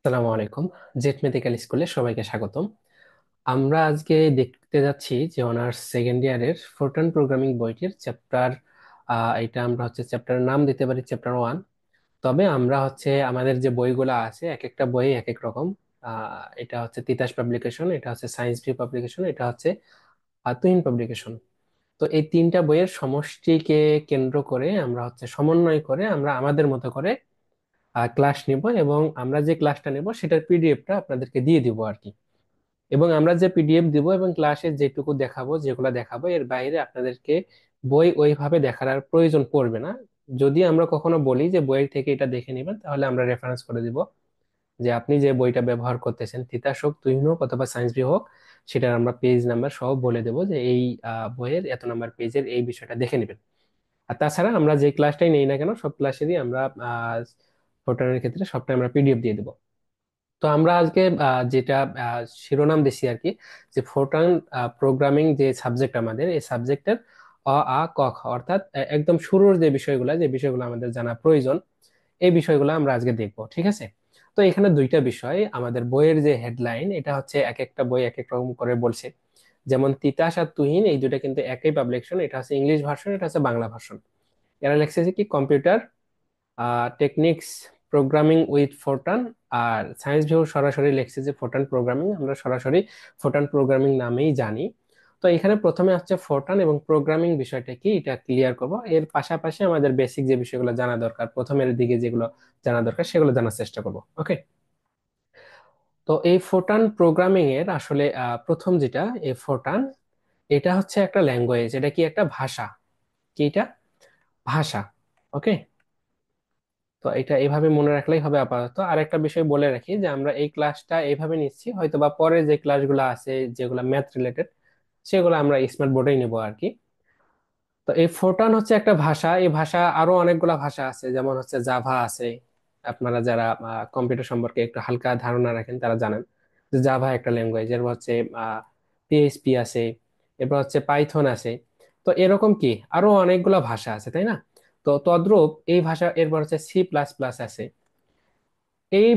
আসসালামু আলাইকুম। Jet medical স্কুলে সবাইকে স্বাগতম। আমরা আজকে দেখতে যাচ্ছি যে অনার্স সেকেন্ড ইয়ারের ফোরট্রান প্রোগ্রামিং বইটির চ্যাপ্টার, এটা আমরা হচ্ছে চ্যাপ্টারের নাম দিতে পারি চ্যাপ্টার 1। তবে আমরা হচ্ছে আমাদের যে বইগুলো আছে এক একটা বই এক এক রকম। এটা হচ্ছে তিতাস পাবলিকেশন, এটা হচ্ছে সায়েন্স ভি পাবলিকেশন, এটা হচ্ছে তুহিন পাবলিকেশন। তো এই তিনটা বইয়ের সমষ্টিকে কেন্দ্র করে আমরা হচ্ছে সমন্বয় করে আমরা আমাদের মতো করে ক্লাস নিব, এবং আমরা যে ক্লাসটা নেব সেটার পিডিএফটা আপনাদেরকে দিয়ে দিব আর কি। এবং আমরা যে পিডিএফ দিব এবং ক্লাসে যেটুকু দেখাবো, যেগুলো দেখাবো, এর বাইরে আপনাদেরকে বই ওইভাবে দেখার আর প্রয়োজন পড়বে না। যদি আমরা কখনো বলি যে বইয়ের থেকে এটা দেখে নেবেন, তাহলে আমরা রেফারেন্স করে দিব যে আপনি যে বইটা ব্যবহার করতেছেন, তিতাস হোক, তুহিন হোক অথবা সায়েন্স বই হোক, সেটার আমরা পেজ নাম্বার সহ বলে দেবো যে এই বইয়ের এত নাম্বার পেজের এই বিষয়টা দেখে নেবেন। আর তাছাড়া আমরা যে ক্লাসটাই নেই না কেন, সব ক্লাসেরই আমরা ফোরট্রানের ক্ষেত্রে সবটাই আমরা পিডিএফ দিয়ে দেবো। তো আমরা আজকে যেটা শিরোনাম দিছি আর কি, যে ফোরট্রান প্রোগ্রামিং যে সাবজেক্ট, আমাদের এই সাবজেক্টের অ আ ক খ, অর্থাৎ একদম শুরুর যে বিষয়গুলো আমাদের জানা প্রয়োজন, এই বিষয়গুলো আমরা আজকে দেখব, ঠিক আছে? তো এখানে দুইটা বিষয়, আমাদের বইয়ের যে হেডলাইন, এটা হচ্ছে এক একটা বই এক এক রকম করে বলছে। যেমন তিতাস আর তুহিন এই দুইটা কিন্তু একই পাবলিকেশন, এটা হচ্ছে ইংলিশ ভার্সন, এটা হচ্ছে বাংলা ভার্সন। এরা লেখছে যে কি computer techniques programming with Fortran. আর সায়েন্স ভিউ সরাসরি লেখছে যে ফোরটান প্রোগ্রামিং, আমরা সরাসরি ফোরটান প্রোগ্রামিং নামেই জানি। তো এখানে প্রথমে হচ্ছে ফোরটান এবং প্রোগ্রামিং বিষয়টা কি এটা ক্লিয়ার করব, এর পাশাপাশি আমাদের বেসিক যে বিষয়গুলো জানা দরকার, প্রথমের দিকে যেগুলো জানা দরকার সেগুলো জানার চেষ্টা করব। ওকে। তো এই ফোরটান প্রোগ্রামিং এর আসলে প্রথম যেটা, এই ফোরটান, এটা হচ্ছে একটা ল্যাঙ্গুয়েজ, এটা কি একটা ভাষা, কি এটা ভাষা। ওকে। তো এটা এভাবে মনে রাখলেই হবে আপাতত। আর একটা বিষয় বলে রাখি যে আমরা এই ক্লাসটা এইভাবে নিচ্ছি, হয়তো বা পরে যে ক্লাসগুলো আছে যেগুলো ম্যাথ রিলেটেড, সেগুলো আমরা স্মার্ট বোর্ডেই নিবো আর কি। তো এই ফোরটান হচ্ছে একটা ভাষা, এই ভাষা আরো অনেকগুলা ভাষা আছে, যেমন হচ্ছে জাভা আছে। আপনারা যারা কম্পিউটার সম্পর্কে একটু হালকা ধারণা রাখেন তারা জানেন যে জাভা একটা ল্যাঙ্গুয়েজ। এরপর হচ্ছে পিএইচপি আছে, এরপর হচ্ছে পাইথন আছে। তো এরকম কি আরো অনেকগুলা ভাষা আছে, তাই না? তো তদ্রূপ এই ভাষা, এরপর হচ্ছে সি প্লাস প্লাস আছে। এই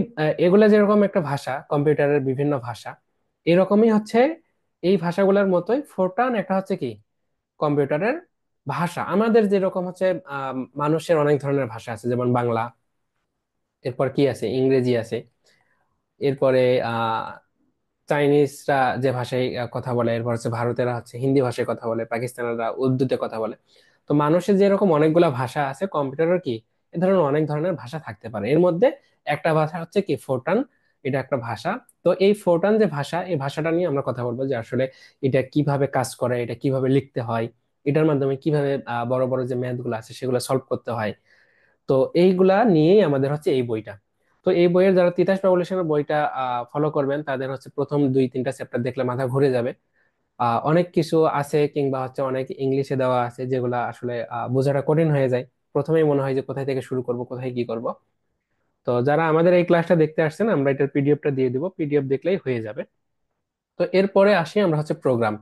এগুলা যেরকম একটা ভাষা, কম্পিউটারের বিভিন্ন ভাষা, এরকমই হচ্ছে এই ভাষাগুলোর মতোই ফোরটান একটা হচ্ছে কি কম্পিউটারের ভাষা। আমাদের যেরকম হচ্ছে মানুষের অনেক ধরনের ভাষা আছে, যেমন বাংলা, এরপর কি আছে, ইংরেজি আছে, এরপরে আহ চাইনিজরা যে ভাষায় কথা বলে, এরপর হচ্ছে ভারতেরা হচ্ছে হিন্দি ভাষায় কথা বলে, পাকিস্তানিরা উর্দুতে কথা বলে। তো মানুষের যেরকম অনেকগুলা ভাষা আছে, কম্পিউটারের কি এ ধরনের অনেক ধরনের ভাষা থাকতে পারে। এর মধ্যে একটা ভাষা হচ্ছে কি ফোরটান, এটা একটা ভাষা। তো এই ফোরটান যে ভাষা, এই ভাষাটা নিয়ে আমরা কথা বলবো যে আসলে এটা কিভাবে কাজ করে, এটা কিভাবে লিখতে হয়, এটার মাধ্যমে কিভাবে বড় বড় যে ম্যাথ গুলো আছে সেগুলো সলভ করতে হয়। তো এইগুলা নিয়েই আমাদের হচ্ছে এই বইটা। তো এই বইয়ের যারা তিতাস পাবলিকেশনের বইটা ফলো করবেন, তাদের হচ্ছে প্রথম 2-3টা চ্যাপ্টার দেখলে মাথা ঘুরে যাবে। অনেক কিছু আছে, কিংবা হচ্ছে অনেক ইংলিশে দেওয়া আছে যেগুলা আসলে বোঝাটা কঠিন হয়ে যায়। প্রথমেই মনে হয় যে কোথায় থেকে শুরু করব, কোথায় কি করব। তো যারা আমাদের এই ক্লাসটা দেখতে আসছেন, আমরা এটার পিডিএফটা দিয়ে দিব, পিডিএফ দেখলেই হয়ে যাবে। তো এরপরে আসি আমরা হচ্ছে প্রোগ্রাম।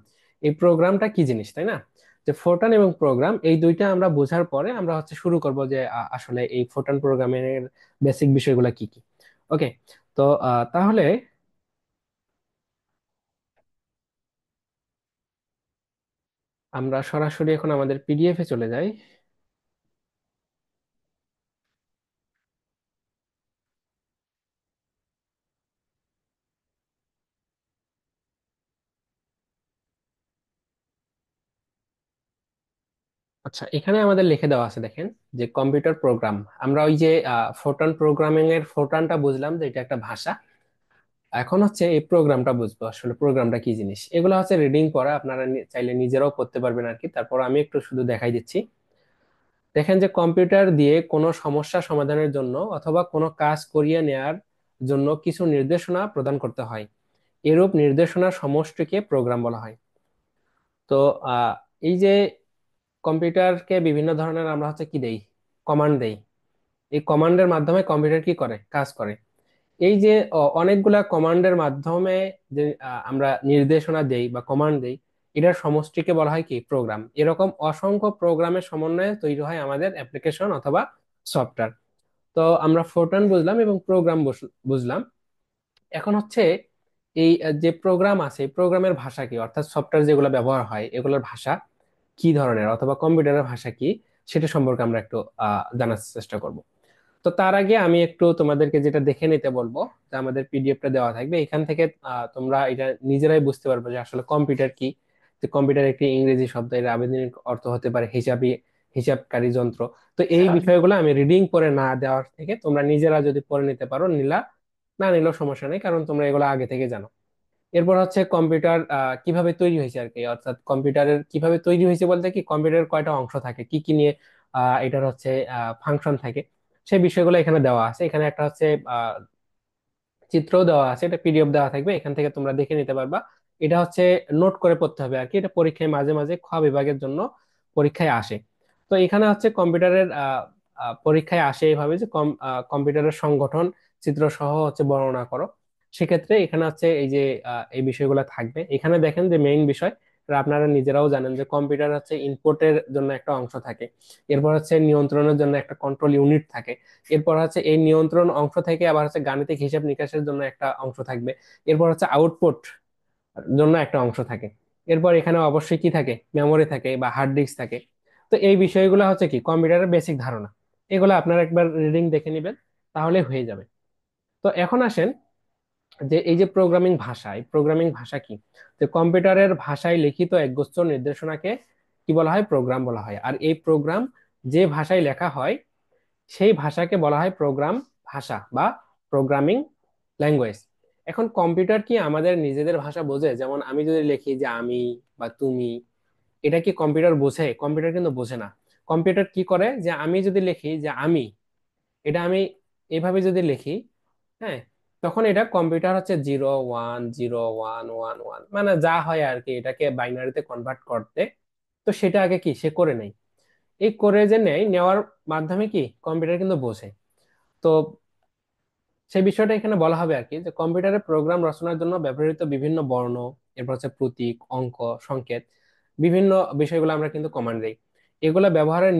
এই প্রোগ্রামটা কি জিনিস, তাই না? যে ফোরটান এবং প্রোগ্রাম এই দুইটা আমরা বোঝার পরে আমরা হচ্ছে শুরু করব যে আসলে এই ফোরটান প্রোগ্রামের বেসিক বিষয়গুলো কি কি। ওকে। তো তাহলে আমরা সরাসরি এখন আমাদের পিডিএফ এ চলে যাই। আচ্ছা, এখানে আমাদের লিখে দেওয়া আছে, দেখেন, যে কম্পিউটার প্রোগ্রাম। আমরা ওই যে ফোরটান প্রোগ্রামিং এর ফোরটানটা বুঝলাম যে এটা একটা ভাষা। এখন হচ্ছে এই প্রোগ্রামটা বুঝবো, আসলে প্রোগ্রামটা কি জিনিস। এগুলো হচ্ছে রিডিং পড়া, আপনারা চাইলে নিজেরাও পড়তে পারবেন আর কি, তারপর আমি একটু শুধু দেখাই দিচ্ছি। দেখেন যে কম্পিউটার দিয়ে কোনো সমস্যা সমাধানের জন্য অথবা কোনো কাজ করিয়ে নেয়ার জন্য কিছু নির্দেশনা প্রদান করতে হয়, এরূপ নির্দেশনার সমষ্টিকে প্রোগ্রাম বলা হয়। তো আহ, এই যে কম্পিউটারকে বিভিন্ন ধরনের আমরা হচ্ছে কি দেই, কমান্ড দেই। এই কমান্ডের মাধ্যমে কম্পিউটার কি করে, কাজ করে। এই যে অনেকগুলা কমান্ডের মাধ্যমে যে আমরা নির্দেশনা দেই বা কমান্ড দেই, এটার সমষ্টিকে বলা হয় কি প্রোগ্রাম। এরকম অসংখ্য প্রোগ্রামের সমন্বয়ে তৈরি হয় আমাদের অ্যাপ্লিকেশন অথবা সফটওয়্যার। তো আমরা ফোরটান বুঝলাম এবং প্রোগ্রাম বুঝলাম। এখন হচ্ছে এই যে প্রোগ্রাম আছে, প্রোগ্রামের ভাষা কি, অর্থাৎ সফটওয়্যার যেগুলো ব্যবহার হয় এগুলোর ভাষা কি ধরনের, অথবা কম্পিউটারের ভাষা কি, সেটা সম্পর্কে আমরা একটু জানার চেষ্টা করব। তো তার আগে আমি একটু তোমাদেরকে যেটা দেখে নিতে বলবো, যে আমাদের পিডিএফটা দেওয়া থাকবে, এখান থেকে তোমরা এটা নিজেরাই বুঝতে পারবে যে আসলে কম্পিউটার কি। যে কম্পিউটার একটি ইংরেজি শব্দ, এর আবেদনিক অর্থ হতে পারে হিসাবকারী যন্ত্র। তো এই বিষয়গুলো আমি রিডিং করে না দেওয়ার থেকে তোমরা নিজেরা যদি পড়ে নিতে পারো নিলা, না নিলেও সমস্যা নেই, কারণ তোমরা এগুলো আগে থেকে জানো। এরপর হচ্ছে কম্পিউটার কিভাবে তৈরি হয়েছে আর কি, অর্থাৎ কম্পিউটারের কিভাবে তৈরি হয়েছে বলতে কি, কম্পিউটারের কয়টা অংশ থাকে, কি কি নিয়ে এটার হচ্ছে ফাংশন থাকে, সেই বিষয়গুলো এখানে দেওয়া আছে। এখানে একটা হচ্ছে চিত্রও দেওয়া আছে, এটা পিডিএফ দেওয়া থাকবে, এখান থেকে তোমরা দেখে নিতে পারবা। এটা হচ্ছে নোট করে পড়তে হবে আর কি, এটা পরীক্ষায় মাঝে মাঝে খ বিভাগের জন্য পরীক্ষায় আসে। তো এখানে হচ্ছে কম্পিউটারের পরীক্ষায় আসে এইভাবে যে কম্পিউটারের সংগঠন চিত্র সহ হচ্ছে বর্ণনা করো। সেক্ষেত্রে এখানে হচ্ছে এই যে এই বিষয়গুলো থাকবে। এখানে দেখেন যে মেইন বিষয়, আর আপনারা নিজেরাও জানেন যে কম্পিউটার হচ্ছে ইনপুটের জন্য একটা অংশ থাকে, এরপর হচ্ছে নিয়ন্ত্রণের জন্য একটা কন্ট্রোল ইউনিট থাকে, এরপর হচ্ছে এই নিয়ন্ত্রণ অংশ থেকে আবার হচ্ছে গাণিতিক হিসাব নিকাশের জন্য একটা অংশ থাকবে, এরপর হচ্ছে আউটপুট জন্য একটা অংশ থাকে, এরপর এখানে অবশ্যই কি থাকে, মেমোরি থাকে বা হার্ড ডিস্ক থাকে। তো এই বিষয়গুলো হচ্ছে কি কম্পিউটারের বেসিক ধারণা, এগুলো আপনারা একবার রিডিং দেখে নেবেন, তাহলে হয়ে যাবে। তো এখন আসেন যে এই যে প্রোগ্রামিং ভাষা, এই প্রোগ্রামিং ভাষা কি, যে কম্পিউটারের ভাষায় লিখিত একগুচ্ছ নির্দেশনাকে কি বলা হয়, প্রোগ্রাম বলা হয়। আর এই প্রোগ্রাম যে ভাষায় লেখা হয় সেই ভাষাকে বলা হয় প্রোগ্রাম ভাষা বা প্রোগ্রামিং ল্যাঙ্গুয়েজ। এখন কম্পিউটার কি আমাদের নিজেদের ভাষা বোঝে? যেমন আমি যদি লিখি যে আমি বা তুমি, এটা কি কম্পিউটার বোঝে? কম্পিউটার কিন্তু বোঝে না। কম্পিউটার কি করে, যে আমি যদি লিখি যে আমি, এটা আমি এভাবে যদি লিখি, হ্যাঁ, তখন এটা কম্পিউটার হচ্ছে 0 1 0 1 1 1 মানে যা হয় আর কি, এটাকে বাইনারিতে কনভার্ট করতে, তো সেটা আগে কি সে করে নেয়। এই করে যে নেয়, নেওয়ার মাধ্যমে কি কম্পিউটার কিন্তু বোঝে। তো সেই বিষয়টা এখানে বলা হবে আর কি, যে কম্পিউটারে প্রোগ্রাম রচনার জন্য ব্যবহৃত বিভিন্ন বর্ণ, এরপর হচ্ছে প্রতীক, অঙ্ক, সংকেত, বিভিন্ন বিষয়গুলো আমরা কিন্তু কমান্ড দিই। এগুলো ব্যবহারের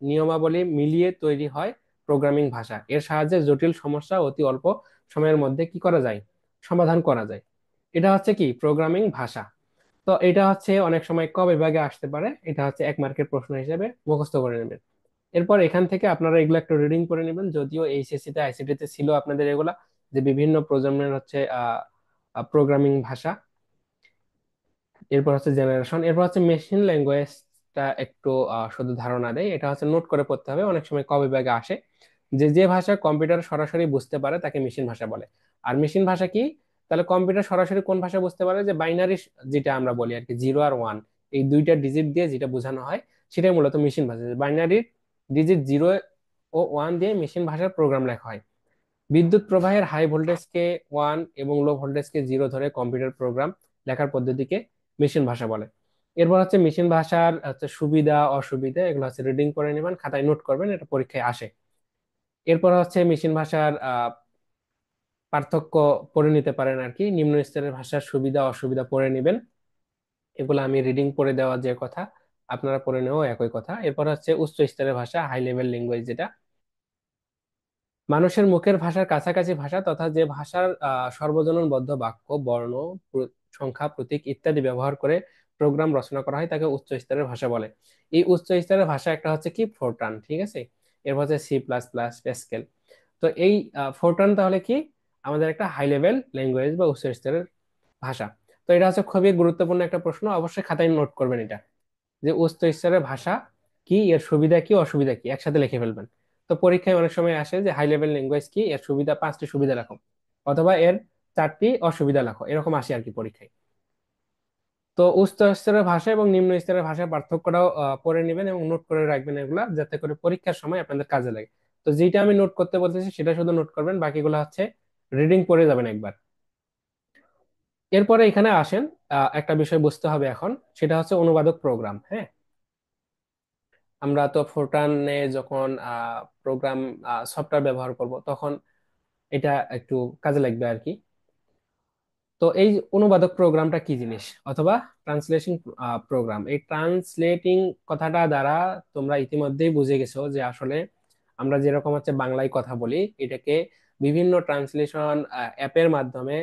নিয়মাবলী মিলিয়ে তৈরি হয় প্রোগ্রামিং ভাষা। এর সাহায্যে জটিল সমস্যা অতি অল্প সময়ের মধ্যে কি করা যায়, সমাধান করা যায়। এটা হচ্ছে কি প্রোগ্রামিং ভাষা। তো এটা হচ্ছে অনেক সময় ক বিভাগে আসতে পারে, এটা হচ্ছে 1 মার্কের প্রশ্ন হিসেবে মুখস্থ করে নেবেন। এরপর এখান থেকে আপনারা এগুলো একটু রিডিং করে নেবেন, যদিও এইচএসসি তে আইসিটি তে ছিল আপনাদের এগুলা, যে বিভিন্ন প্রজন্মের হচ্ছে প্রোগ্রামিং ভাষা। এরপর হচ্ছে জেনারেশন, এরপর হচ্ছে মেশিন ল্যাঙ্গুয়েজটা একটু শুধু ধারণা দেয়, এটা হচ্ছে নোট করে পড়তে হবে, অনেক সময় ক বিভাগে আসে। যে যে ভাষা কম্পিউটার সরাসরি বুঝতে পারে তাকে মেশিন ভাষা বলে। আর মেশিন ভাষা কি, তাহলে কম্পিউটার সরাসরি কোন ভাষা বুঝতে পারে, যে বাইনারি, যেটা আমরা বলি আর কি 0 আর 1, এই দুইটা ডিজিট দিয়ে যেটা বোঝানো হয় সেটাই মূলত মেশিন ভাষা। বাইনারি ডিজিট 0 ও 1 দিয়ে মেশিন ভাষার প্রোগ্রাম লেখা হয়। বিদ্যুৎ প্রবাহের হাই ভোল্টেজকে 1 এবং লো ভোল্টেজকে 0 ধরে কম্পিউটার প্রোগ্রাম লেখার পদ্ধতিকে মেশিন ভাষা বলে। এরপর হচ্ছে মেশিন ভাষার হচ্ছে সুবিধা অসুবিধা, এগুলো হচ্ছে রিডিং করে নেবেন, খাতায় নোট করবেন, এটা পরীক্ষায় আসে। এরপর হচ্ছে মেশিন ভাষার পার্থক্য পড়ে নিতে পারেন আর কি, নিম্ন স্তরের ভাষার সুবিধা অসুবিধা পড়ে নেবেন। এগুলো আমি রিডিং করে দেওয়া যে কথা, আপনারা পড়ে নেওয়া একই কথা। এরপর হচ্ছে উচ্চ স্তরের ভাষা, হাই লেভেল ল্যাঙ্গুয়েজ, যেটা মানুষের মুখের ভাষার কাছাকাছি ভাষা, তথা যে ভাষার সর্বজননবদ্ধ বাক্য, বর্ণ, সংখ্যা, প্রতীক ইত্যাদি ব্যবহার করে প্রোগ্রাম রচনা করা হয় তাকে উচ্চ স্তরের ভাষা বলে। এই উচ্চ স্তরের ভাষা একটা হচ্ছে কি ফোরট্রান, ঠিক আছে। এরপর হচ্ছে C++, প্যাসকেল। তো এই ফোরট্রান তাহলে কি আমাদের একটা হাই লেভেল ল্যাঙ্গুয়েজ বা উচ্চ স্তরের ভাষা। তো এটা হচ্ছে খুবই গুরুত্বপূর্ণ একটা প্রশ্ন, অবশ্যই খাতায় নোট করবেন এটা, যে উচ্চ স্তরের ভাষা কি, এর সুবিধা কি অসুবিধা কি, একসাথে লিখে ফেলবেন। তো পরীক্ষায় অনেক সময় আসে যে হাই লেভেল ল্যাঙ্গুয়েজ কি, এর সুবিধা 5টি সুবিধা লেখো, অথবা এর 4টি অসুবিধা লেখো, এরকম আসে আর কি পরীক্ষায়। তো উচ্চ স্তরের ভাষা এবং নিম্ন স্তরের ভাষার পার্থক্যটাও পড়ে নেবেন এবং নোট করে রাখবেন এগুলা, যাতে করে পরীক্ষার সময় আপনাদের কাজে লাগে। তো যেটা আমি নোট করতে বলতেছি সেটা শুধু নোট করবেন, বাকিগুলো হচ্ছে রিডিং পড়ে যাবেন একবার। এরপরে এখানে আসেন, একটা বিষয় বুঝতে হবে এখন, সেটা হচ্ছে অনুবাদক প্রোগ্রাম। হ্যাঁ, আমরা তো ফোরটানে যখন প্রোগ্রাম সফটওয়্যার ব্যবহার করব তখন এটা একটু কাজে লাগবে আর কি। তো এই অনুবাদক প্রোগ্রামটা কি জিনিস, অথবা ট্রান্সলেশন প্রোগ্রাম, এই ট্রান্সলেটিং কথাটা দ্বারা তোমরা ইতিমধ্যেই বুঝে গেছো যে আসলে আমরা যেরকম হচ্ছে বাংলায় কথা বলি, এটাকে বিভিন্ন ট্রান্সলেশন অ্যাপের মাধ্যমে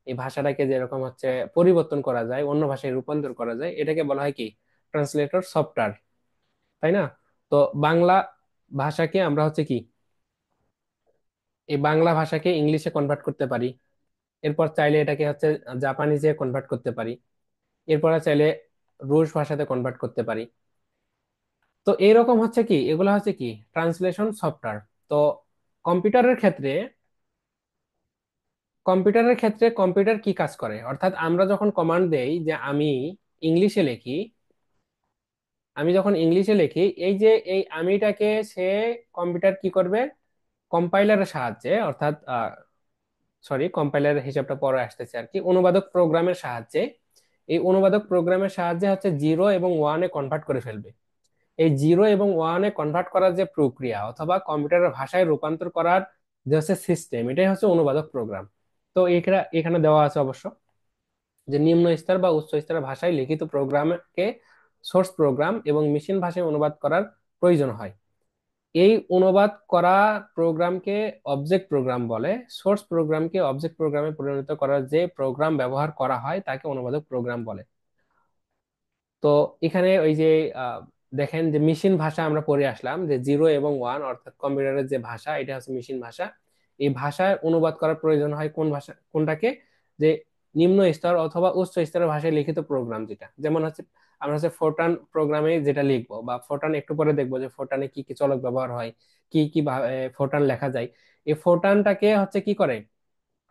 এই ভাষাটাকে যেরকম হচ্ছে পরিবর্তন করা যায়, অন্য ভাষায় রূপান্তর করা যায়, এটাকে বলা হয় কি ট্রান্সলেটর সফটওয়্যার, তাই না? তো বাংলা ভাষাকে আমরা হচ্ছে কি, এই বাংলা ভাষাকে ইংলিশে কনভার্ট করতে পারি, এরপর চাইলে এটাকে হচ্ছে জাপানিজে কনভার্ট করতে পারি, এরপরে চাইলে রুশ ভাষাতে কনভার্ট করতে পারি। তো এরকম হচ্ছে কি, এগুলো হচ্ছে কি ট্রান্সলেশন সফটওয়্যার। তো কম্পিউটারের ক্ষেত্রে কম্পিউটার কি কাজ করে, অর্থাৎ আমরা যখন কমান্ড দেই যে ইংলিশে লিখি আমি যখন ইংলিশে লিখি, এই যে এই আমিটাকে সে কম্পিউটার কি করবে, কম্পাইলারের সাহায্যে, অর্থাৎ কম্পাইলারের হিসাবটা পরে আসতেছে আর কি, অনুবাদক প্রোগ্রামের সাহায্যে, এই অনুবাদক প্রোগ্রামের সাহায্যে হচ্ছে 0 এবং 1-এ কনভার্ট করে ফেলবে। এই 0 এবং 1-এ কনভার্ট করার যে প্রক্রিয়া অথবা কম্পিউটারের ভাষায় রূপান্তর করার যে হচ্ছে সিস্টেম, এটাই হচ্ছে অনুবাদক প্রোগ্রাম। তো এখানে এখানে দেওয়া আছে অবশ্য যে নিম্ন স্তর বা উচ্চ স্তরের ভাষায় লিখিত প্রোগ্রামকে সোর্স প্রোগ্রাম এবং মেশিন ভাষায় অনুবাদ করার প্রয়োজন হয়। এই অনুবাদ করা প্রোগ্রামকে অবজেক্ট প্রোগ্রাম বলে। সোর্স প্রোগ্রামকে অবজেক্ট প্রোগ্রামে পরিণত করার যে প্রোগ্রাম ব্যবহার করা হয় তাকে অনুবাদক প্রোগ্রাম বলে। তো এখানে ওই যে আহ, দেখেন যে মেশিন ভাষা আমরা পড়ে আসলাম, যে 0 এবং 1 অর্থাৎ কম্পিউটারের যে ভাষা এটা হচ্ছে মেশিন ভাষা। এই ভাষায় অনুবাদ করার প্রয়োজন হয় কোন ভাষা কোনটাকে, যে নিম্ন স্তর অথবা উচ্চ স্তরের ভাষায় লিখিত প্রোগ্রাম, যেটা যেমন হচ্ছে আমরা হচ্ছে ফোরটান প্রোগ্রামে যেটা লিখবো, বা ফোরটান একটু পরে দেখবো যে ফোরটানে কি কি চলক ব্যবহার হয়, কি কি ফোরটান লেখা যায়। এই ফোরটানটাকে হচ্ছে কি করে,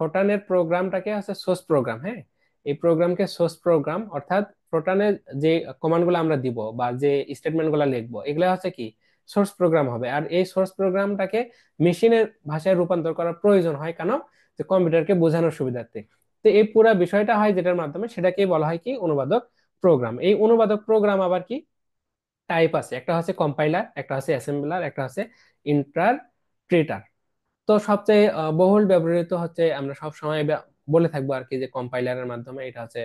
ফোটানের প্রোগ্রামটাকে হচ্ছে সোর্স প্রোগ্রাম, হ্যাঁ। এই প্রোগ্রামকে সোর্স প্রোগ্রাম, অর্থাৎ ফোটানের যে কমান্ড গুলো আমরা দিব বা যে স্টেটমেন্ট গুলো লিখবো, এগুলো হচ্ছে কি সোর্স প্রোগ্রাম হবে। আর এই সোর্স প্রোগ্রামটাকে মেশিনের ভাষায় রূপান্তর করার প্রয়োজন হয় কেন, যে কম্পিউটারকে বোঝানোর সুবিধার্থে। তো এই পুরো বিষয়টা হয় যেটার মাধ্যমে, সেটাকে বলা হয় কি অনুবাদক প্রোগ্রাম। এই অনুবাদক প্রোগ্রাম আবার কি টাইপ আছে, একটা হচ্ছে কম্পাইলার, একটা হচ্ছে অ্যাসেম্বলার, একটা হচ্ছে ইন্টারপ্রেটার। তো সবচেয়ে বহুল ব্যবহৃত হচ্ছে, আমরা সব সময় বলে থাকবো আর কি, যে কম্পাইলারের মাধ্যমে এটা হচ্ছে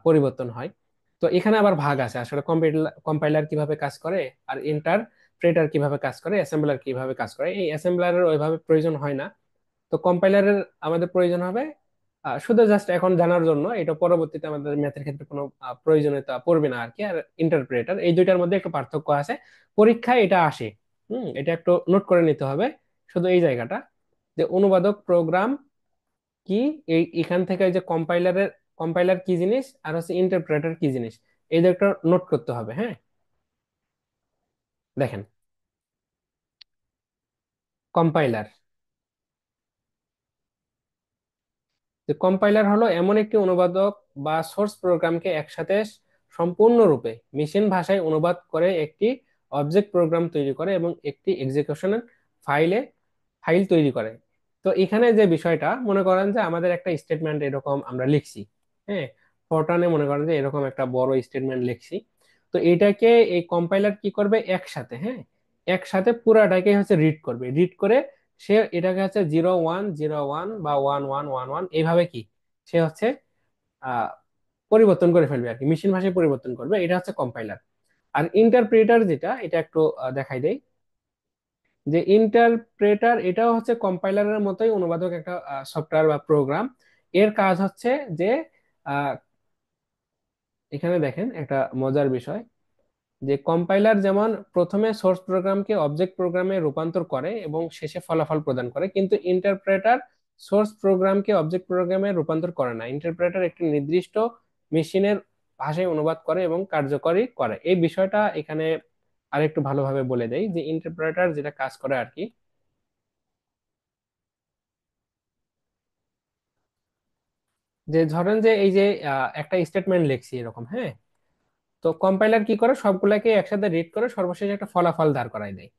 পরিবর্তন হয়। তো এখানে আবার ভাগ আছে আসলে, কম্পাইলার কিভাবে কাজ করে, আর ইন্টারপ্রেটার কিভাবে কাজ করে, অ্যাসেম্বলার কিভাবে কাজ করে। এই অ্যাসেম্বলারের ওইভাবে প্রয়োজন হয় না। তো কম্পাইলারের আমাদের প্রয়োজন হবে শুধু জাস্ট এখন জানার জন্য, এটা পরবর্তীতে আমাদের ম্যাথের ক্ষেত্রে কোনো প্রয়োজনীয়তা পড়বে না আর কি। আর ইন্টারপ্রেটার, এই দুইটার মধ্যে একটু পার্থক্য আছে, পরীক্ষায় এটা আসে। এটা একটু নোট করে নিতে হবে শুধু এই জায়গাটা, যে অনুবাদক প্রোগ্রাম কি, এই এখান থেকে যে কম্পাইলার কি জিনিস আর হচ্ছে ইন্টারপ্রেটার কি জিনিস, এই দুটো নোট করতে হবে, হ্যাঁ। দেখেন, কম্পাইলার, যে কম্পাইলার হলো এমন একটি অনুবাদক বা সোর্স প্রোগ্রামকে একসাথে সম্পূর্ণরূপে মেশিন ভাষায় অনুবাদ করে একটি অবজেক্ট প্রোগ্রাম তৈরি করে এবং একটি এক্সিকিউশনের ফাইলে ফাইল তৈরি করে। তো এখানে যে বিষয়টা মনে করেন যে আমাদের একটা স্টেটমেন্ট এরকম আমরা লিখছি, হ্যাঁ। ফরটানে মনে করেন যে এরকম একটা বড় স্টেটমেন্ট লিখছি। তো এটাকে এই কম্পাইলার কি করবে, একসাথে, হ্যাঁ, একসাথে পুরাটাকে হচ্ছে রিড করবে, রিড করে সে এটাকে হচ্ছে 0 1 0 1 বা 1 1 1 1 এইভাবে কি সে হচ্ছে আহ পরিবর্তন করে ফেলবে আর কি, মেশিন ভাষায় পরিবর্তন করবে, এটা হচ্ছে কম্পাইলার। আর ইন্টারপ্রেটার যেটা, এটা একটু দেখাই দেই, যে ইন্টারপ্রেটার এটাও হচ্ছে কম্পাইলারের মতোই অনুবাদক একটা সফটওয়্যার বা প্রোগ্রাম। এর কাজ হচ্ছে যে আহ, এখানে দেখেন একটা মজার বিষয়, যে কম্পাইলার যেমন প্রথমে সোর্স প্রোগ্রামকে অবজেক্ট প্রোগ্রামে রূপান্তর করে এবং শেষে ফলাফল প্রদান করে, কিন্তু ইন্টারপ্রেটার সোর্স প্রোগ্রামকে অবজেক্ট প্রোগ্রামে রূপান্তর করে না। ইন্টারপ্রেটার একটি নির্দিষ্ট মেশিনের ভাষায় অনুবাদ করে এবং কার্যকরী করে। এই বিষয়টা এখানে আরেকটু ভালোভাবে বলে দেই, যে ইন্টারপ্রেটার যেটা কাজ করে আর কি, যে ধরেন যে এই যে একটা স্টেটমেন্ট লিখছি এরকম, হ্যাঁ। তো কম্পাইলার কি করে, সবগুলাকে একসাথে রিড করে সর্বশেষে একটা ফলাফল দাঁড় করায় দেয়।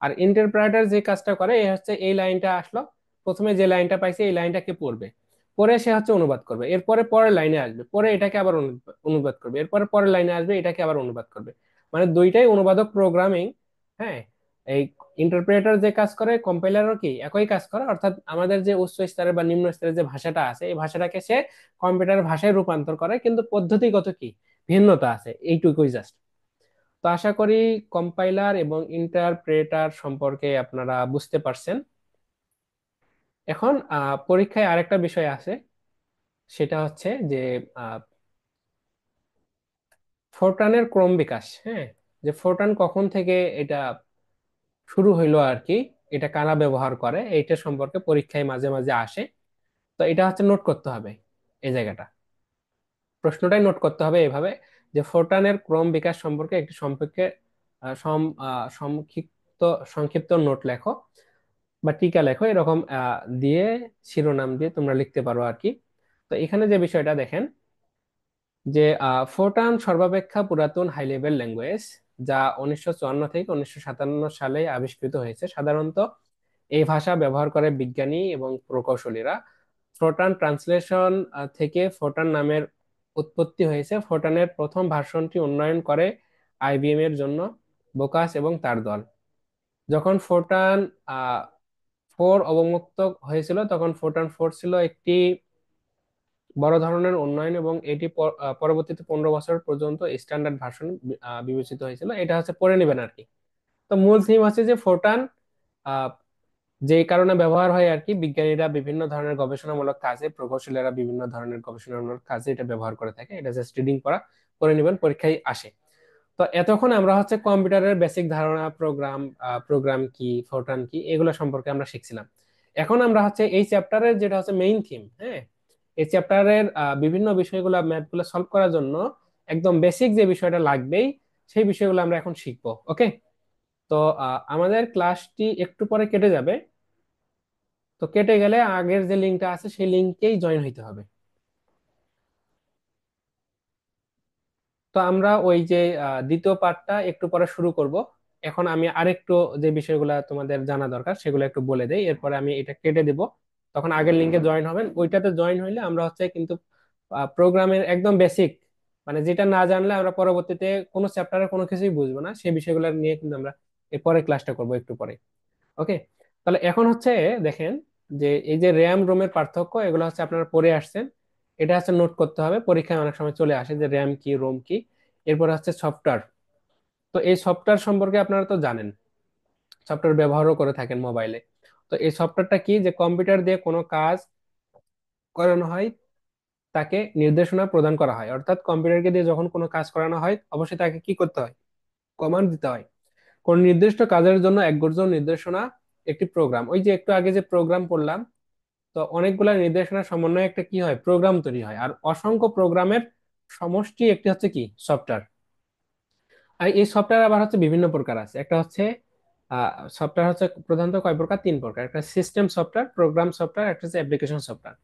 আর ইন্টারপ্রেটার যে কাজটা করে, এ হচ্ছে এই লাইনটা আসলো, প্রথমে যে লাইনটা পাইছে এই লাইনটাকে পড়বে, পরে সে হচ্ছে অনুবাদ করবে, এরপরে পরের লাইনে আসবে, পরে এটাকে আবার অনুবাদ করবে, এরপরে পরের লাইনে আসবে, এটাকে আবার অনুবাদ করবে। মানে দুইটাই অনুবাদক প্রোগ্রামিং, হ্যাঁ। এই ইন্টারপ্রেটার যে কাজ করে, কম্পাইলারও কি একই কাজ করে, অর্থাৎ আমাদের যে উচ্চ স্তরের বা নিম্ন স্তরের যে ভাষাটা আছে, এই ভাষাটাকে সে কম্পিউটার ভাষায় রূপান্তর করে, কিন্তু পদ্ধতিগত কি ভিন্নতা আছে, এইটুকুই জাস্ট। তো আশা করি কম্পাইলার এবং ইন্টারপ্রেটার সম্পর্কে আপনারা বুঝতে পারছেন। এখন পরীক্ষায় আরেকটা বিষয় আছে, সেটা হচ্ছে যে ফোরট্রানের ক্রম বিকাশ। হ্যাঁ, যে ফোরট্রান কখন থেকে এটা শুরু হইলো আর কি, এটা কারা ব্যবহার করে, এইটা সম্পর্কে পরীক্ষায় মাঝে মাঝে আসে। তো এটা হচ্ছে নোট করতে হবে এই জায়গাটা, প্রশ্নটাই নোট করতে হবে এভাবে, যে ফোরট্রানের ক্রম বিকাশ সম্পর্কে একটি সম্পর্কে সংক্ষিপ্ত সংক্ষিপ্ত নোট লেখো বা টিকা লেখো, এরকম দিয়ে শিরোনাম দিয়ে তোমরা লিখতে পারো আর কি। তো এখানে যে বিষয়টা দেখেন, যে ফোরট্রান সর্বাপেক্ষা পুরাতন হাই লেভেল ল্যাঙ্গুয়েজ, যা 1954 থেকে 1957 সালে আবিষ্কৃত হয়েছে। সাধারণত এই ভাষা ব্যবহার করে বিজ্ঞানী এবং প্রকৌশলীরা। ফোরট্রান ট্রান্সলেশন থেকে ফোরট্রান নামের উৎপত্তি হয়েছে। ফোরট্রানের প্রথম ভার্সনটি উন্নয়ন করে আইবিএম এর জন্য বোকাস এবং তার দল। যখন ফোরট্রান 4 অবমুক্ত হয়েছিল, তখন ফোরট্রান 4 ছিল একটি বড় ধরনের উন্নয়ন, এবং এটি পরবর্তীতে 15 বছর পর্যন্ত স্ট্যান্ডার্ড ভার্সন বিবেচিত হয়েছিল। এটা হচ্ছে পড়ে নেবেন আর কি। তো মূল থিম হচ্ছে যে ফোরট্রান যে কারণে ব্যবহার হয় আর কি, বিজ্ঞানীরা বিভিন্ন ধরনের গবেষণামূলক কাজে, প্রকৌশলীরা বিভিন্ন ধরনের গবেষণামূলক কাজে এটা ব্যবহার করে থাকে। এটা জাস্ট রিডিং করা, করে নেবেন, পরীক্ষায় আসে। তো এতক্ষণ আমরা হচ্ছে কম্পিউটারের বেসিক ধারণা, প্রোগ্রাম কি, ফোরট্রান কি, এগুলো সম্পর্কে আমরা শিখছিলাম। এখন আমরা হচ্ছে এই চ্যাপ্টারের যেটা হচ্ছে মেইন থিম, হ্যাঁ, এই চ্যাপ্টারের বিভিন্ন বিষয়গুলো, ম্যাথগুলো সলভ করার জন্য একদম বেসিক যে বিষয়টা লাগবেই, সেই বিষয়গুলো আমরা এখন শিখবো। ওকে? তো আমাদের ক্লাসটি একটু পরে কেটে যাবে। তো কেটে গেলে আগের যে লিঙ্কটা আছে সেই লিঙ্কেই জয়েন হইতে হবে। তো আমরা ওই যে দ্বিতীয় পার্টটা একটু পরে শুরু করব। এখন আমি আরেকটু যে বিষয়গুলো তোমাদের জানা দরকার সেগুলো একটু বলে দেই, এরপরে আমি এটা কেটে দেব। তখন আগের লিঙ্কে জয়েন হবেন, ওইটাতে জয়েন হইলে আমরা হচ্ছে কিন্তু প্রোগ্রামের একদম বেসিক, মানে যেটা না জানলে আমরা পরবর্তীতে কোনো চ্যাপ্টারে কোনো কিছুই বুঝবো না, সেই বিষয়গুলো নিয়ে কিন্তু আমরা এরপরে ক্লাসটা করব একটু পরে। ওকে? তাহলে এখন হচ্ছে দেখেন, যে এই যে র্যাম রোমের পার্থক্য, এগুলো হচ্ছে আপনারা পড়ে আসছেন। এটা হচ্ছে নোট করতে হবে, পরীক্ষায় অনেক সময় চলে আসে যে র্যাম কি, রোম কি। এরপর হচ্ছে সফটওয়্যার। তো এই সফটওয়্যার সম্পর্কে আপনারা তো জানেন, সফটওয়্যার ব্যবহারও করে থাকেন মোবাইলে। তো এই সফটওয়্যারটা কি, যে কম্পিউটার দিয়ে কোনো কাজ করানো হয়, তাকে নির্দেশনা প্রদান করা হয়। অর্থাৎ কম্পিউটারকে দিয়ে যখন কোনো কাজ করানো হয়, অবশ্যই তাকে কি করতে হয়, কমান্ড দিতে হয়। কোন নির্দিষ্ট কাজের জন্য একগুচ্ছ নির্দেশনা একটি প্রোগ্রাম। ওই যে একটু আগে যে প্রোগ্রাম পড়লাম, তো অনেকগুলা নির্দেশনার সমন্বয়ে একটা কি হয়, প্রোগ্রাম তৈরি হয়। আর অসংখ্য প্রোগ্রামের সমষ্টি একটি হচ্ছে কি, সফটওয়্যার। আর এই সফটওয়্যার আবার হচ্ছে বিভিন্ন প্রকার আছে। একটা হচ্ছে সফটওয়্যার হচ্ছে প্রধানত কয় প্রকার, তিন প্রকার। একটা সিস্টেম সফটওয়্যার, প্রোগ্রাম সফটওয়্যার, একটা হচ্ছে অ্যাপ্লিকেশন সফটওয়্যার।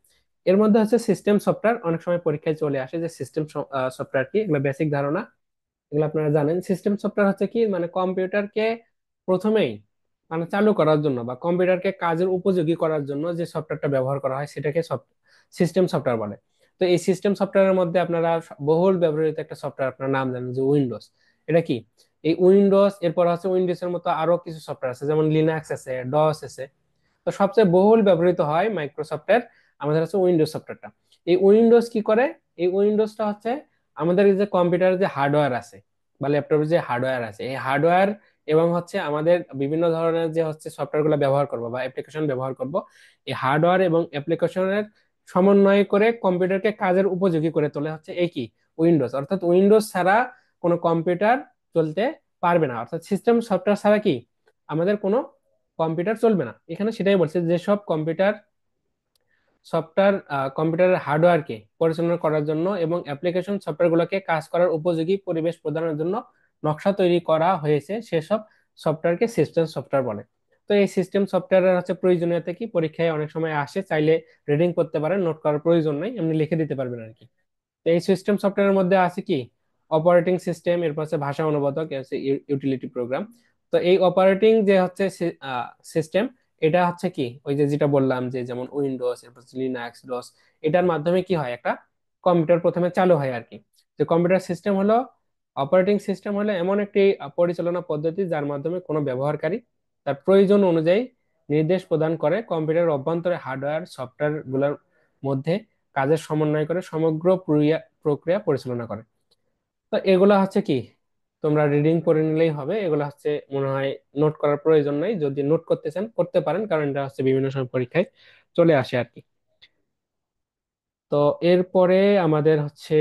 এর মধ্যে হচ্ছে সিস্টেম সফটওয়্যার, অনেক সময় পরীক্ষায় চলে আসে যে সিস্টেম সফটওয়্যার কি, এগুলো বেসিক ধারণা, এগুলো আপনারা জানেন। সিস্টেম সফটওয়্যার হচ্ছে কি, মানে কম্পিউটারকে প্রথমেই মানে চালু করার জন্য বা কম্পিউটারকে কাজের উপযোগী করার জন্য যে সফটওয়্যারটা ব্যবহার করা হয় সেটাকে সিস্টেম সফটওয়্যার বলে। তো এই সিস্টেম সফটওয়্যারের মধ্যে আপনারা বহুল ব্যবহৃত একটা সফটওয়্যার আপনার নাম জানেন, যে উইন্ডোজ। এটা কি, এই উইন্ডোজ, এরপর হচ্ছে উইন্ডোজ এর মতো আরো কিছু সফটওয়্যার আছে, যেমন লিনাক্স আছে, ডস আছে। তো সবচেয়ে বহুল ব্যবহৃত হয় মাইক্রোসফটের আমাদের হচ্ছে উইন্ডোজ সফটওয়্যারটা। এই উইন্ডোজ কি করে, এই উইন্ডোজটা হচ্ছে আমাদের এই যে কম্পিউটারের যে হার্ডওয়্যার আছে বা ল্যাপটপের যে হার্ডওয়্যার আছে, এই হার্ডওয়্যার এবং হচ্ছে আমাদের বিভিন্ন ধরনের যে হচ্ছে সফটওয়্যার গুলো ব্যবহার করব বা অ্যাপ্লিকেশন ব্যবহার করব, এই হার্ডওয়্যার এবং অ্যাপ্লিকেশনের সমন্বয় করে কম্পিউটারকে কাজের উপযোগী করে তোলে হচ্ছে এই কি, উইন্ডোজ। অর্থাৎ উইন্ডোজ ছাড়া কোনো কম্পিউটার চলতে পারবে না। অর্থাৎ সিস্টেম সফটওয়্যার ছাড়া কি আমাদের কোনো কম্পিউটার চলবে না। এখানে সেটাই বলছে, যেসব কম্পিউটার সফটওয়্যার কম্পিউটারের হার্ডওয়্যারকে পরিচালনা করার জন্য এবং অ্যাপ্লিকেশন সফটওয়্যারগুলোকে কাজ করার উপযোগী পরিবেশ প্রদানের জন্য নকশা তৈরি করা হয়েছে, সেসব সফটওয়্যারকে সিস্টেম সফটওয়্যার বলে। তো এই সিস্টেম সফটওয়্যারের হচ্ছে প্রয়োজনীয়তা কি, পরীক্ষায় অনেক সময় আসে, চাইলে রিডিং করতে পারেন, নোট করার প্রয়োজন নাই, এমনি লিখে দিতে পারবেন আর কি। তো এই সিস্টেম সফটওয়্যারের মধ্যে আছে কি, অপারেটিং সিস্টেম, এরপর হচ্ছে ভাষা অনুবাদক, এর হচ্ছে ইউটিলিটি প্রোগ্রাম। তো এই অপারেটিং যে হচ্ছে সিস্টেম, এটা হচ্ছে কি, ওই যে যেটা বললাম, যে যেমন উইন্ডোজ, এরপর লিনাক্স, ডস, এটার মাধ্যমে কি হয়, একটা কম্পিউটার প্রথমে চালু হয় আর কি। যে কম্পিউটার সিস্টেম হলো, অপারেটিং সিস্টেম হলো এমন একটি পরিচালনা পদ্ধতি যার মাধ্যমে কোনো ব্যবহারকারী তার প্রয়োজন অনুযায়ী নির্দেশ প্রদান করে কম্পিউটারের অভ্যন্তরে হার্ডওয়্যার সফটওয়্যার গুলোর মধ্যে কাজের সমন্বয় করে সমগ্র প্রক্রিয়া প্রক্রিয়া পরিচালনা করে। তো এগুলা হচ্ছে কি, তোমরা রিডিং করে নিলেই হবে, এগুলো হচ্ছে মনে হয় নোট করার প্রয়োজন নাই। যদি নোট করতে চান করতে পারেন, কারণ এটা হচ্ছে বিভিন্ন সময় পরীক্ষায় চলে আসে আর কি। তো এরপরে আমাদের হচ্ছে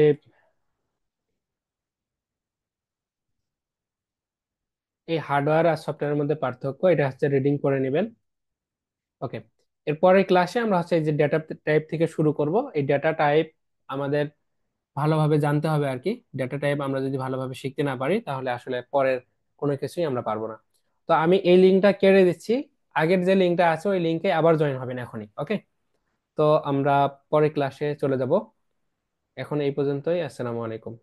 এই হার্ডওয়্যার আর সফটওয়্যারের মধ্যে পার্থক্য, এটা হচ্ছে রিডিং করে নেবেন। ওকে, এরপরে ক্লাসে আমরা হচ্ছে এই যে ডেটা টাইপ থেকে শুরু করব। এই ডেটা টাইপ আমাদের ভালোভাবে জানতে হবে আর কি। ডেটা টাইপ আমরা যদি ভালোভাবে শিখতে না পারি, তাহলে আসলে পরের কোনো কিছুই আমরা পারবো না। তো আমি এই লিঙ্কটা কেটে দিচ্ছি, আগের যে লিঙ্কটা আছে ওই লিঙ্কে আবার জয়েন হবেন এখনই। ওকে, তো আমরা পরে ক্লাসে চলে যাব। এখন এই পর্যন্তই, আসসালামু আলাইকুম।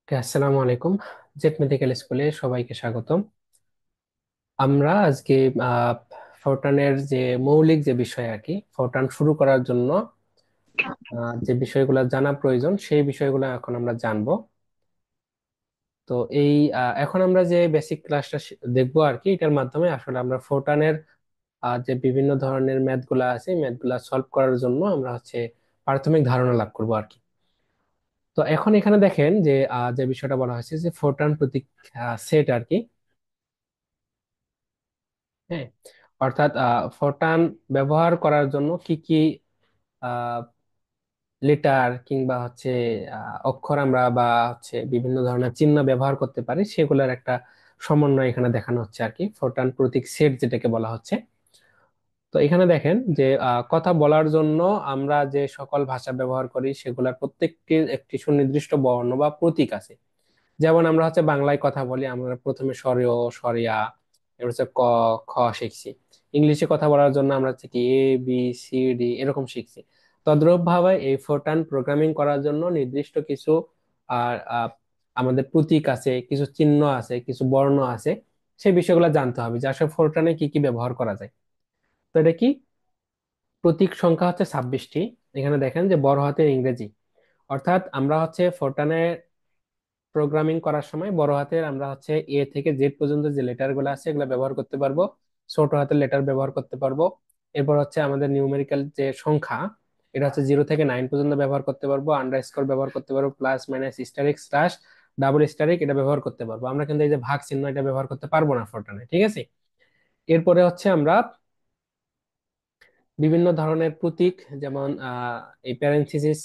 আসসালামু আলাইকুম, জেট মেডিকেল স্কুলে সবাইকে স্বাগতম। আমরা আজকে আহ ফোরটানের যে মৌলিক যে বিষয় আর কি, ফোরটান শুরু করার জন্য যে বিষয়গুলো জানা প্রয়োজন সেই বিষয়গুলো এখন আমরা জানবো। তো এই এখন আমরা যে বেসিক ক্লাসটা দেখবো আর কি, এটার মাধ্যমে আসলে আমরা ফোরটানের যে বিভিন্ন ধরনের ম্যাথ গুলা আছে, ম্যাথ গুলা সলভ করার জন্য আমরা হচ্ছে প্রাথমিক ধারণা লাভ করবো আর কি। তো এখন এখানে দেখেন যে যে বিষয়টা বলা হয়েছে যে ফোরটান প্রতীক সেট আর কি। হ্যাঁ, অর্থাৎ ফোরটান ব্যবহার করার জন্য কি কি লেটার কিংবা হচ্ছে অক্ষর আমরা বা হচ্ছে বিভিন্ন ধরনের চিহ্ন ব্যবহার করতে পারি, সেগুলোর একটা সমন্বয় এখানে দেখানো হচ্ছে আর কি, ফোরটান প্রতীক সেট যেটাকে বলা হচ্ছে। তো এখানে দেখেন যে কথা বলার জন্য আমরা যে সকল ভাষা ব্যবহার করি সেগুলোর প্রত্যেকটির একটি সুনির্দিষ্ট বর্ণ বা প্রতীক আছে। যেমন আমরা হচ্ছে বাংলায় কথা বলি, আমরা প্রথমে স্বরীয়, স্বরিয়া, এবার হচ্ছে ক, খ শিখছি। ইংলিশে কথা বলার জন্য আমরা হচ্ছে কি এ বি সি ডি এরকম শিখছি। তদ্রূপ ভাবে এই ফোরটান প্রোগ্রামিং করার জন্য নির্দিষ্ট কিছু আর আমাদের প্রতীক আছে, কিছু চিহ্ন আছে, কিছু বর্ণ আছে। সেই বিষয়গুলো জানতে হবে যে আসলে ফোরটানে কি কি ব্যবহার করা যায়। তো এটা কি, প্রতীক সংখ্যা হচ্ছে 26টি। এখানে দেখেন যে বড় হাতের ইংরেজি, অর্থাৎ আমরা হচ্ছে ফোরটানে প্রোগ্রামিং করার সময় বড় হাতের আমরা হচ্ছে এ থেকে জেড পর্যন্ত যে লেটার গুলো আছে এগুলো ব্যবহার করতে পারবো, ছোট হাতের লেটার ব্যবহার করতে পারবো। এরপর হচ্ছে আমাদের নিউমেরিক্যাল যে সংখ্যা, এটা হচ্ছে 0 থেকে 9 পর্যন্ত ব্যবহার করতে পারবো, আন্ডারস্কোর ব্যবহার করতে পারবো, plus minus stearic slash double stearic এটা ব্যবহার করতে পারবো। আমরা কিন্তু এই যে ভাগ চিহ্ন এটা ব্যবহার করতে পারবো না ফোরটানে, ঠিক আছে। এরপরে হচ্ছে আমরা বিভিন্ন ধরনের প্রতীক, যেমন এই প্যারেনথিসিস,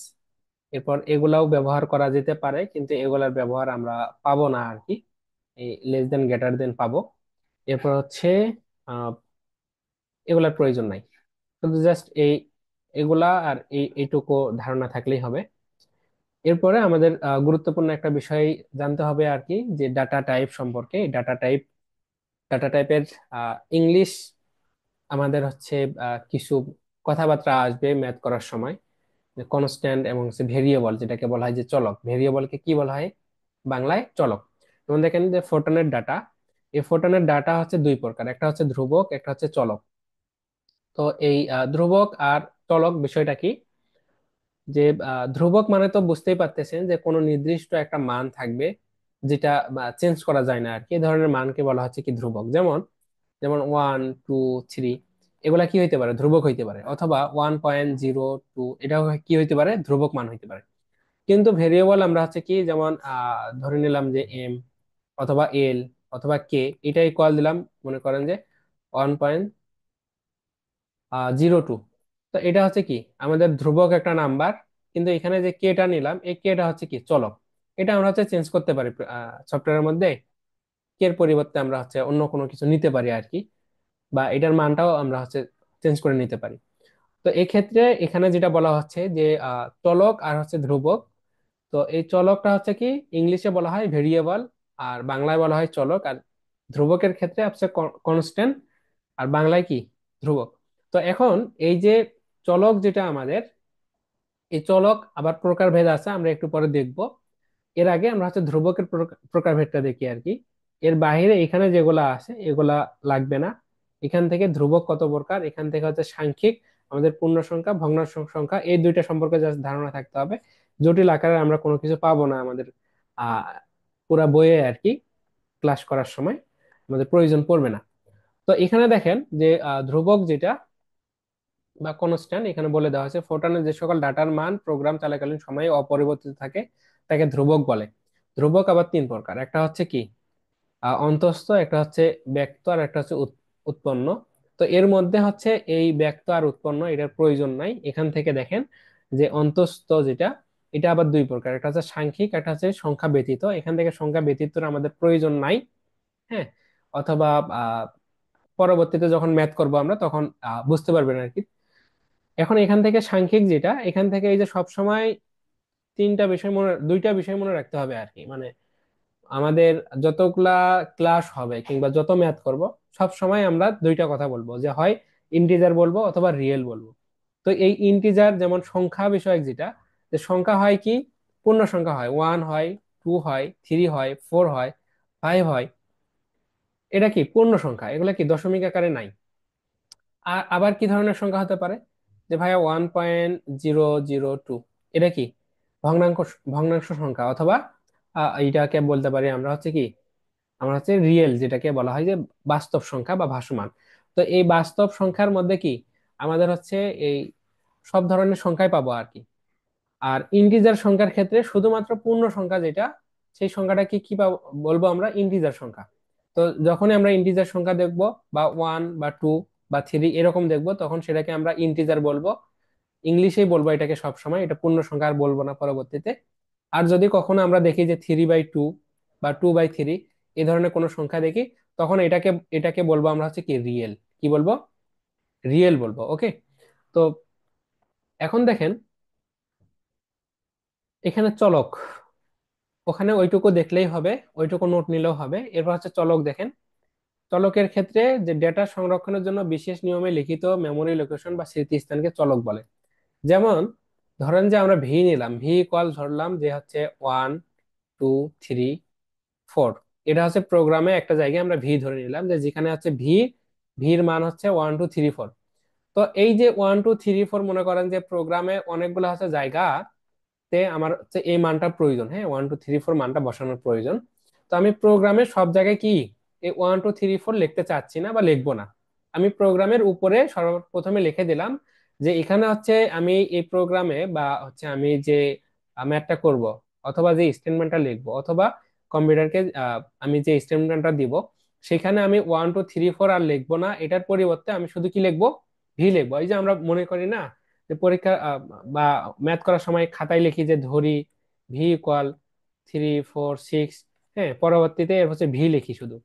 এরপর এগুলাও ব্যবহার করা যেতে পারে, কিন্তু এগুলার ব্যবহার আমরা পাবো না আর কি। এই লেস দেন গ্রেটার দেন পাবো। এরপর হচ্ছে আহ এগুলার প্রয়োজন নাই, শুধু জাস্ট এগুলা আর এইটুকু ধারণা থাকলেই হবে। এরপরে আমাদের গুরুত্বপূর্ণ একটা বিষয় জানতে হবে আর কি, যে ডাটা টাইপ সম্পর্কে। ডাটা টাইপের ইংলিশ আমাদের হচ্ছে কিছু কথাবার্তা আসবে ম্যাথ করার সময়। কনস্ট্যান্ট এবং ভেরিয়েবল, যেটাকে বলা হয় যে চলক, ভেরিয়েবলকে কি বলা হয় বাংলায়? চলক। যেমন দেখেন যে ফোটনের ডাটা, এই ফোটনের ডাটা হচ্ছে দুই প্রকার, একটা হচ্ছে ধ্রুবক, একটা হচ্ছে চলক। তো এই ধ্রুবক আর চলক বিষয়টা কি, যে ধ্রুবক মানে তো বুঝতেই পারতেছেন যে কোনো নির্দিষ্ট একটা মান থাকবে, যেটা চেঞ্জ করা যায় না আর কি। এই ধরনের মানকে বলা হচ্ছে কি ধ্রুবক। যেমন যেমন 1 2 3 এগুলা কি হইতে পারে? ধ্রুবক হইতে পারে। অথবা 1.02 এটাও কি হইতে পারে? ধ্রুবক মান হইতে পারে। কিন্তু ভেরিয়েবল আমরা হচ্ছে কি, যেমন ধরে নিলাম যে এম অথবা এল অথবা কে, এটা ইকুয়াল দিলাম, মনে করেন যে 1.02। তো এটা হচ্ছে কি আমাদের ধ্রুবক একটা নাম্বার, কিন্তু এখানে যে কেটা নিলাম এই কেটা হচ্ছে কি চলক। এটা আমরা হচ্ছে চেঞ্জ করতে পারি সফটওয়্যারের মধ্যে। কে এর পরিবর্তে আমরা হচ্ছে অন্য কোনো কিছু নিতে পারি আর কি, বা এটার মানটাও আমরা হচ্ছে চেঞ্জ করে নিতে পারি। তো এই ক্ষেত্রে এখানে যেটা বলা হচ্ছে যে চলক আর হচ্ছে ধ্রুবক। তো এই চলকটা হচ্ছে কি, ইংলিশে বলা হয় ভেরিয়েবল আর বাংলায় বলা হয় চলক। আর ধ্রুবকের ক্ষেত্রে হচ্ছে কনস্ট্যান্ট, আর বাংলায় কি? ধ্রুবক। তো এখন এই যে চলক যেটা আমাদের, এই চলক আবার প্রকারভেদ আছে, আমরা একটু পরে দেখব। এর আগে আমরা হচ্ছে ধ্রুবকের প্রকারভেদটা দেখি আর কি। এর বাইরে এখানে যেগুলা আছে এগুলা লাগবে না। এখান থেকে ধ্রুবক কত প্রকার, এখান থেকে হচ্ছে সাংখ্যিক, আমাদের পূর্ণ সংখ্যা, ভগ্নাংশ সংখ্যা, এই দুইটা সম্পর্কে জাস্ট ধারণা থাকতে হবে। জটিল আকারে আমরা কোনো কিছু পাবো না আমাদের আহ পুরা বইয়ে আর কি, ক্লাস করার সময় আমাদের প্রয়োজন পড়বে না। তো এখানে দেখেন যে ধ্রুবক যেটা, বা কনস্ট্যান্ট এখানে বলে দেওয়া হয়েছে, ফোটনের যে সকল ডাটার মান প্রোগ্রাম চলাকালীন সময়ে অপরিবর্তিত থাকে তাকে ধ্রুবক বলে। ধ্রুবক আবার তিন প্রকার, একটা হচ্ছে কি অন্তস্থ, একটা হচ্ছে ব্যক্ত, আর একটা হচ্ছে উৎপন্ন। তো এর মধ্যে হচ্ছে এই ব্যক্ত আর উৎপন্ন এটার প্রয়োজন নাই। এখান থেকে দেখেন যে অন্তস্থ যেটা, এটা আবার দুই প্রকার, একটা হচ্ছে সাংখ্যিক, একটা হচ্ছে সংখ্যা ব্যতীত। এখান থেকে সংখ্যা ব্যতীত আমাদের প্রয়োজন নাই। হ্যাঁ, অথবা আহ পরবর্তীতে যখন ম্যাথ করব আমরা তখন বুঝতে পারবেন আর কি। এখন এখান থেকে সাংখ্যিক যেটা, এখান থেকে এই যে সব সময় দুইটা বিষয় মনে রাখতে হবে আর কি। মানে আমাদের যতগুলা ক্লাস হবে কিংবা যত ম্যাথ করব, সব সময় আমরা দুইটা কথা বলবো, যে হয় ইন্টিজার বলবো অথবা রিয়েল বলবো। তো এই ইন্টিজার যেমন সংখ্যা বিষয়ক যেটা, যে সংখ্যা হয় কি, পূর্ণ সংখ্যা হয়, 1 হয়, 2 হয়, 3 হয়, 4 হয়, 5 হয়, এটা কি পূর্ণ সংখ্যা, এগুলা কি দশমিক আকারে নাই। আর আবার কি ধরনের সংখ্যা হতে পারে, যে ভাইয়া 1.002, এটা কি ভগ্নাংশ, ভগ্নাংশ সংখ্যা, অথবা এইটাকে বলতে পারি আমরা হচ্ছে কি, আমরা হচ্ছে রিয়েল যেটাকে বলা হয় যে বাস্তব সংখ্যা বা ভাসমান। তো এই বাস্তব সংখ্যার মধ্যে কি আমাদের হচ্ছে এই সব ধরনের সংখ্যাই পাবো আর কি। আর ইন্টিজার সংখ্যার ক্ষেত্রে শুধুমাত্র পূর্ণ সংখ্যা যেটা, সেই সংখ্যাটাকে কি পাবো, বলবো আমরা ইন্টিজার সংখ্যা। তো যখনই আমরা ইন্টিজার সংখ্যা দেখব, বা 1 বা 2 বা 3 এরকম দেখব, তখন সেটাকে আমরা ইন্টিজার বলবো। ইংলিশেই বলবো এটাকে সব সময়, এটা পূর্ণ সংখ্যা আর বলবো না পরবর্তীতে। আর যদি কখনো আমরা দেখি যে 3/2 বা 2/3 এই ধরনের কোনো সংখ্যা দেখি, তখন এটাকে এটাকে বলবো আমরা হচ্ছে কি রিয়েল। কি বলবো? রিয়েল বলবো। ওকে। তো এখন দেখেন এখানে চলক, ওখানে ওইটুকু দেখলেই হবে, ওইটুকু নোট নিলেও হবে। এরপর হচ্ছে চলক দেখেন। চলকের ক্ষেত্রে যে ডেটা সংরক্ষণের জন্য বিশেষ নিয়মে লিখিত মেমোরি লোকেশন বা স্মৃতিস্থানকে চলক বলে। যেমন ধরেন যে আমরা ভি নিলাম, ভি ইকুয়াল ধরলাম যে হচ্ছে 1 2 3 4। এটা হচ্ছে প্রোগ্রামে একটা জায়গায় আমরা ভি ধরে নিলাম, যে যেখানে হচ্ছে ভির মান হচ্ছে 1 2 3 4। তো এই যে 1 2 3 4 মনে করেন যে প্রোগ্রামে অনেকগুলো হচ্ছে জায়গা তে আমার হচ্ছে এই মানটা প্রয়োজন, হ্যাঁ 1 2 3 4 মানটা বসানোর প্রয়োজন। তো আমি প্রোগ্রামের সব জায়গায় কি এই 1 2 3 4 লিখতে চাচ্ছি না বা লিখবো না। আমি প্রোগ্রামের উপরে সর্বপ্রথমে লিখে দিলাম যে এখানে হচ্ছে আমি এই প্রোগ্রামে বা হচ্ছে আমি যে ম্যাথটা করব, অথবা যে স্টেটমেন্টটা লিখবো, অথবা কম্পিউটারকে আমি যে স্টেটমেন্টটা দিব, সেখানে আমি 1 2 3 4 আর লিখবো না। এটার পরিবর্তে আমি শুধু কি লিখবো, ভি লিখবো। এই যে আমরা মনে করি না যে পরীক্ষা বা ম্যাথ করার সময় খাতায় লিখি যে ধরি ভি ইকুয়াল 3 4 6, হ্যাঁ পরবর্তীতে এর হচ্ছে ভি লিখি শুধু